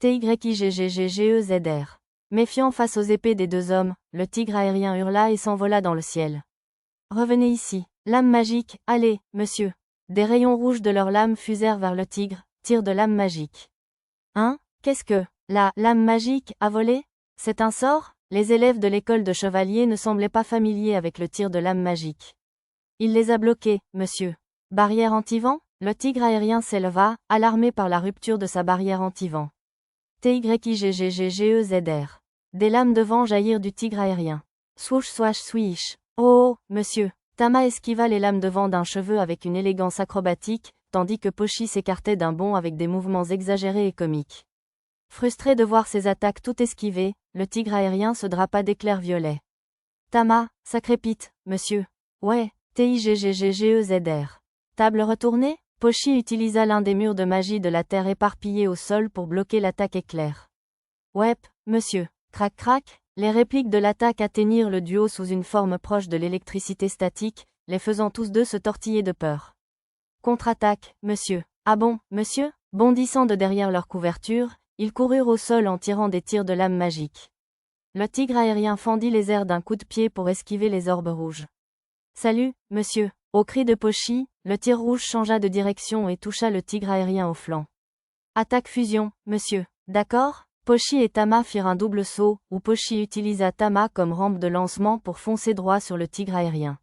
TYGGGGEZR. Méfiant face aux épées des deux hommes, le tigre aérien hurla et s'envola dans le ciel. Revenez ici. Lame magique, allez, monsieur. Des rayons rouges de leurs lames fusèrent vers le tigre, tir de lame magique. Hein? Qu'est-ce que la lame magique a volé? C'est un sort? Les élèves de l'école de chevaliers ne semblaient pas familiers avec le tir de lame magique. Il les a bloqués, monsieur. Barrière anti-vent? Le tigre aérien s'éleva, alarmé par la rupture de sa barrière anti-vent. TYGGGGEZR. Des lames de vent jaillirent du tigre aérien. Swoosh swash swish. Oh, monsieur. Tama esquiva les lames de vent d'un cheveu avec une élégance acrobatique, tandis que Pochi s'écartait d'un bond avec des mouvements exagérés et comiques. Frustré de voir ses attaques toutes esquivées, le tigre aérien se drapa d'éclairs violets. Tama, ça crépite, monsieur. Ouais, TYGGGGEZR. Table retournée? Pochi utilisa l'un des murs de magie de la terre éparpillés au sol pour bloquer l'attaque éclair. Ouais, monsieur. Crac crac, les répliques de l'attaque atteignirent le duo sous une forme proche de l'électricité statique, les faisant tous deux se tortiller de peur. Contre-attaque, monsieur. Ah bon, monsieur? Bondissant de derrière leur couverture, ils coururent au sol en tirant des tirs de lame magique. Le tigre aérien fendit les airs d'un coup de pied pour esquiver les orbes rouges. Salut, monsieur. Au cri de Pochi, le tir rouge changea de direction et toucha le tigre aérien au flanc. Attaque fusion, monsieur. D'accord? Pochi et Tama firent un double saut, où Pochi utilisa Tama comme rampe de lancement pour foncer droit sur le tigre aérien.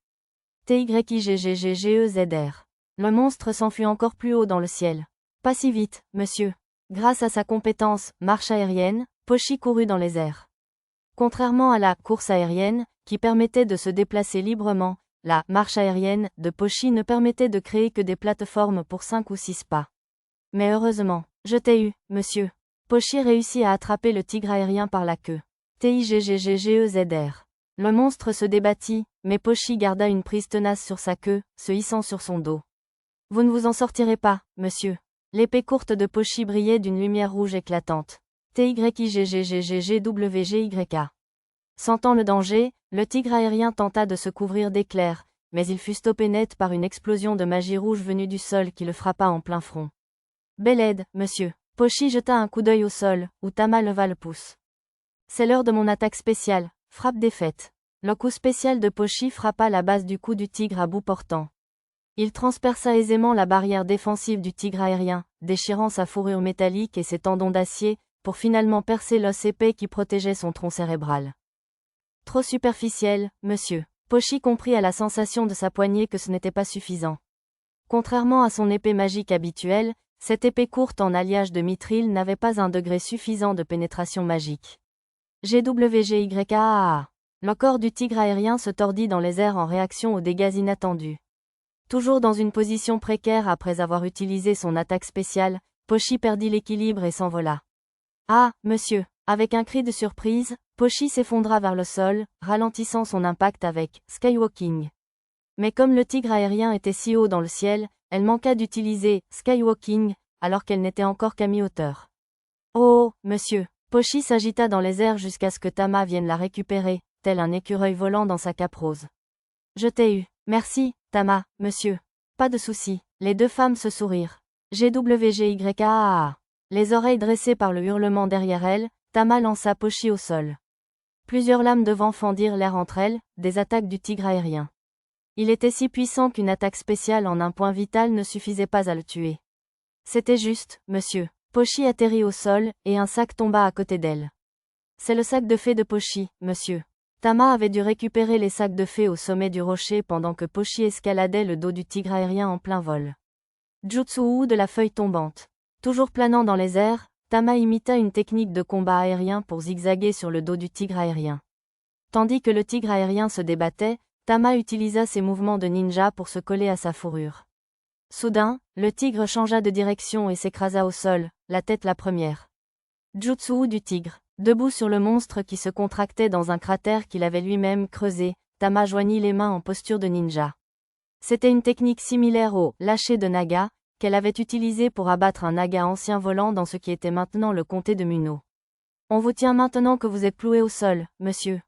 TYGGGGEZR. Le monstre s'enfuit encore plus haut dans le ciel. Pas si vite, monsieur. Grâce à sa compétence, marche aérienne, Pochi courut dans les airs. Contrairement à la course aérienne, qui permettait de se déplacer librement, la marche aérienne de Pochi ne permettait de créer que des plateformes pour 5 ou 6 pas. Mais heureusement, je t'ai eu, monsieur. Pochi réussit à attraper le tigre aérien par la queue. TYGGGGEZR. Le monstre se débattit, mais Pochi garda une prise tenace sur sa queue, se hissant sur son dos. Vous ne vous en sortirez pas, monsieur. L'épée courte de Pochi brillait d'une lumière rouge éclatante. TYGGGGGWGYK. Sentant le danger, le tigre aérien tenta de se couvrir d'éclairs, mais il fut stoppé net par une explosion de magie rouge venue du sol qui le frappa en plein front. Belle aide, monsieur. Pochi jeta un coup d'œil au sol, où Tama leva le pouce. C'est l'heure de mon attaque spéciale, frappe défaite. Le coup spécial de Pochi frappa la base du cou du tigre à bout portant. Il transperça aisément la barrière défensive du tigre aérien, déchirant sa fourrure métallique et ses tendons d'acier, pour finalement percer l'os épais qui protégeait son tronc cérébral. Trop superficiel, monsieur. Pochi comprit à la sensation de sa poignée que ce n'était pas suffisant. Contrairement à son épée magique habituelle, cette épée courte en alliage de mithril n'avait pas un degré suffisant de pénétration magique. GWGYKAA. Le corps du tigre aérien se tordit dans les airs en réaction aux dégâts inattendus. Toujours dans une position précaire après avoir utilisé son attaque spéciale, Pochi perdit l'équilibre et s'envola. Ah, monsieur. Avec un cri de surprise, Pochi s'effondra vers le sol, ralentissant son impact avec Skywalking. Mais comme le tigre aérien était si haut dans le ciel, elle manqua d'utiliser Skywalking, alors qu'elle n'était encore qu'à mi-hauteur. Oh, monsieur. Pochi s'agita dans les airs jusqu'à ce que Tama vienne la récupérer, tel un écureuil volant dans sa cape rose. Je t'ai eu. Merci, Tama, monsieur. Pas de souci. Les deux femmes se sourirent. GWGYKAA. Les oreilles dressées par le hurlement derrière elle, Tama lança Pochi au sol. Plusieurs lames de vent fendirent l'air entre elles, des attaques du tigre aérien. Il était si puissant qu'une attaque spéciale en un point vital ne suffisait pas à le tuer. C'était juste, monsieur. Pochi atterrit au sol, et un sac tomba à côté d'elle. C'est le sac de fée de Pochi, monsieur. Tama avait dû récupérer les sacs de fée au sommet du rocher pendant que Pochi escaladait le dos du tigre aérien en plein vol. Jutsu de la feuille tombante. Toujours planant dans les airs, Tama imita une technique de combat aérien pour zigzaguer sur le dos du tigre aérien. Tandis que le tigre aérien se débattait, Tama utilisa ses mouvements de ninja pour se coller à sa fourrure. Soudain, le tigre changea de direction et s'écrasa au sol, la tête la première. Jutsu du tigre. Debout sur le monstre qui se contractait dans un cratère qu'il avait lui-même creusé, Tama joignit les mains en posture de ninja. C'était une technique similaire au lâcher de naga, qu'elle avait utilisé pour abattre un naga ancien volant dans ce qui était maintenant le comté de Muno. On vous tient maintenant que vous êtes cloué au sol, monsieur.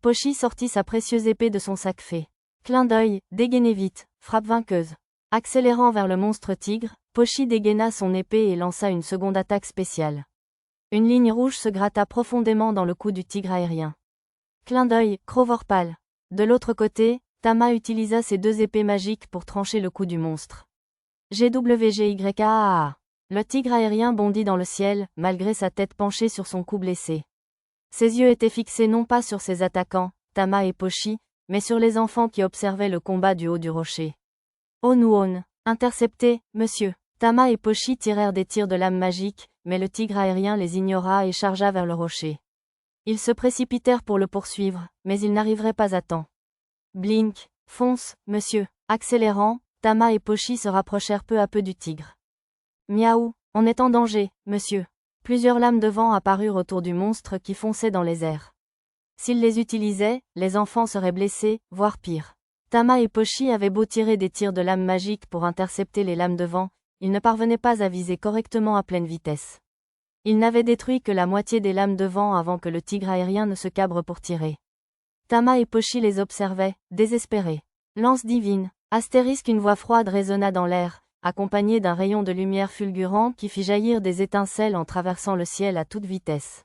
Pochi sortit sa précieuse épée de son sac fée. Clin d'œil, dégainez vite, frappe vainqueuse. Accélérant vers le monstre tigre, Pochi dégaina son épée et lança une seconde attaque spéciale. Une ligne rouge se gratta profondément dans le cou du tigre aérien. Clin d'œil, Crovorpal. De l'autre côté, Tama utilisa ses 2 épées magiques pour trancher le cou du monstre. GWGYAA. Le tigre aérien bondit dans le ciel, malgré sa tête penchée sur son cou blessé. Ses yeux étaient fixés non pas sur ses attaquants, Tama et Pochi, mais sur les enfants qui observaient le combat du haut du rocher. Onuon. Intercepté, monsieur. Tama et Pochi tirèrent des tirs de lame magique, mais le tigre aérien les ignora et chargea vers le rocher. Ils se précipitèrent pour le poursuivre, mais ils n'arriveraient pas à temps. Blink, fonce, monsieur. Accélérant, Tama et Pochi se rapprochèrent peu à peu du tigre. Miaou, on est en danger, monsieur. Plusieurs lames de vent apparurent autour du monstre qui fonçait dans les airs. S'ils les utilisaient, les enfants seraient blessés, voire pire. Tama et Pochi avaient beau tirer des tirs de lame magique pour intercepter les lames de vent, ils ne parvenaient pas à viser correctement à pleine vitesse. Ils n'avaient détruit que la moitié des lames de vent avant que le tigre aérien ne se cabre pour tirer. Tama et Pochi les observaient, désespérés. Lance divine. Astérisque, une voix froide résonna dans l'air, accompagnée d'un rayon de lumière fulgurant qui fit jaillir des étincelles en traversant le ciel à toute vitesse.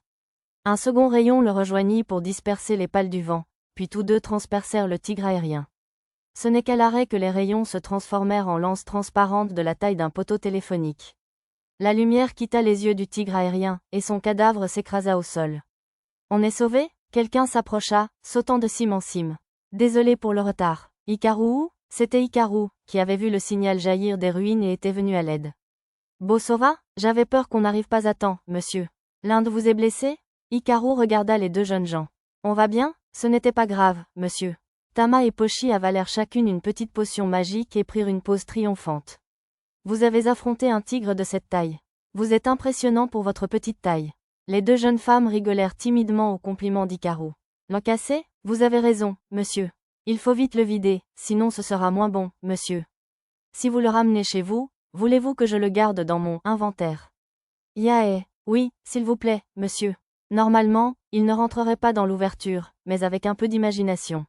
Un second rayon le rejoignit pour disperser les pales du vent, puis tous deux transpercèrent le tigre aérien. Ce n'est qu'à l'arrêt que les rayons se transformèrent en lances transparentes de la taille d'un poteau téléphonique. La lumière quitta les yeux du tigre aérien, et son cadavre s'écrasa au sol. On est sauvé? Quelqu'un s'approcha, sautant de cime en cime. Désolé pour le retard. Hikaru? C'était Hikaru, qui avait vu le signal jaillir des ruines et était venu à l'aide. Bosova? J'avais peur qu'on n'arrive pas à temps, monsieur. L'un de vous est blessé? Hikaru regarda les 2 jeunes gens. On va bien? Ce n'était pas grave, monsieur. Tama et Pochi avalèrent chacune une petite potion magique et prirent une pose triomphante. Vous avez affronté un tigre de cette taille. Vous êtes impressionnant pour votre petite taille. Les 2 jeunes femmes rigolèrent timidement au compliment d'Hikaru. L'en cassé? Vous avez raison, monsieur. Il faut vite le vider, sinon ce sera moins bon, monsieur. Si vous le ramenez chez vous, voulez-vous que je le garde dans mon inventaire? Yae, oui, s'il vous plaît, monsieur. Normalement, il ne rentrerait pas dans l'ouverture, mais avec un peu d'imagination.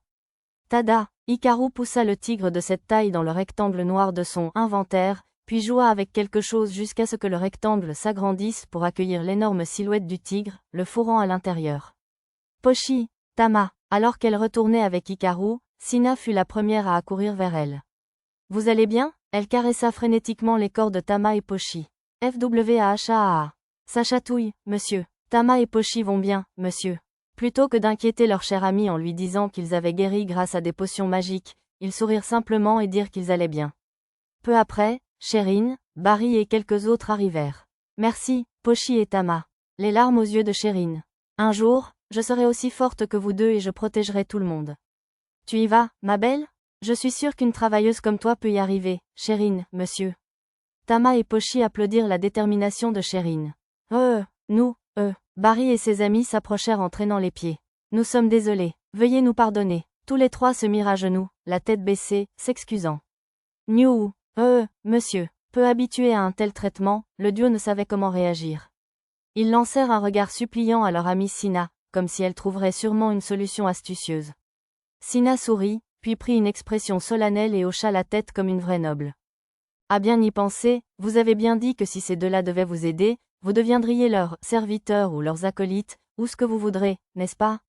Tada! Hikaru poussa le tigre de cette taille dans le rectangle noir de son inventaire, puis joua avec quelque chose jusqu'à ce que le rectangle s'agrandisse pour accueillir l'énorme silhouette du tigre, le fourrant à l'intérieur. Pochi, Tama, alors qu'elle retournait avec Hikaru, Sina fut la première à accourir vers elle. Vous allez bien? Elle caressa frénétiquement les corps de Tama et Pochi. FWAHAA. Ça chatouille, monsieur. Tama et Pochi vont bien, monsieur. Plutôt que d'inquiéter leur cher ami en lui disant qu'ils avaient guéri grâce à des potions magiques, ils sourirent simplement et dirent qu'ils allaient bien. Peu après, Sherine, Barry et quelques autres arrivèrent. Merci, Pochi et Tama. Les larmes aux yeux de Sherine. Un jour, je serai aussi forte que vous deux et je protégerai tout le monde. Tu y vas, ma belle? Je suis sûre qu'une travailleuse comme toi peut y arriver, Sherine, monsieur. Tama et Pochi applaudirent la détermination de Sherine. Nous. Barry et ses amis s'approchèrent en traînant les pieds. Nous sommes désolés. Veuillez nous pardonner. Tous les 3 se mirent à genoux, la tête baissée, s'excusant. New. Monsieur. Peu habitué à un tel traitement, le duo ne savait comment réagir. Ils lancèrent un regard suppliant à leur amie Sina, comme si elle trouverait sûrement une solution astucieuse. Sina sourit, puis prit une expression solennelle et hocha la tête comme une vraie noble. À bien y penser, vous avez bien dit que si ces 2-là devaient vous aider, vous deviendriez leurs serviteurs ou leurs acolytes, ou ce que vous voudrez, n'est-ce pas?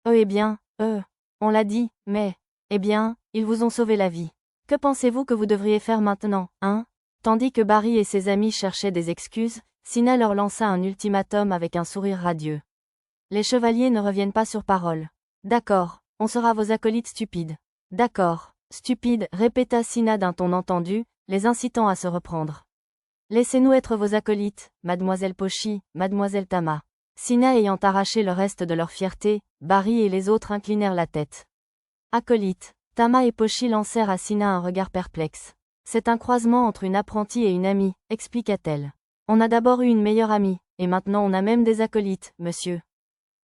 Eh bien, on l'a dit, mais, eh bien, ils vous ont sauvé la vie. Que pensez-vous que vous devriez faire maintenant, hein? Tandis que Barry et ses amis cherchaient des excuses, Sina leur lança un ultimatum avec un sourire radieux. Les chevaliers ne reviennent pas sur parole. D'accord, on sera vos acolytes stupides. D'accord, stupide, répéta Sina d'un ton entendu, les incitant à se reprendre. Laissez-nous être vos acolytes, mademoiselle Pochi, mademoiselle Tama. Sina ayant arraché le reste de leur fierté, Barry et les autres inclinèrent la tête. Acolytes, Tama et Pochi lancèrent à Sina un regard perplexe. C'est un croisement entre une apprentie et une amie, expliqua-t-elle. On a d'abord eu une meilleure amie, et maintenant on a même des acolytes, monsieur.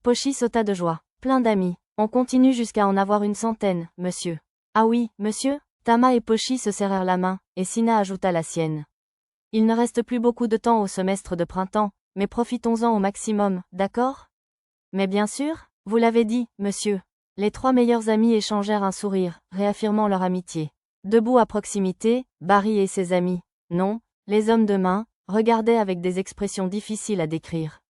Pochi sauta de joie. Plein d'amis. On continue jusqu'à en avoir une centaine, monsieur. Ah oui, monsieur? Tama et Pochi se serrèrent la main, et Sina ajouta la sienne. Il ne reste plus beaucoup de temps au semestre de printemps, mais profitons-en au maximum, d'accord? Mais bien sûr, vous l'avez dit, monsieur. Les 3 meilleurs amis échangèrent un sourire, réaffirmant leur amitié. Debout à proximité, Barry et ses amis, non, les hommes de main, regardaient avec des expressions difficiles à décrire.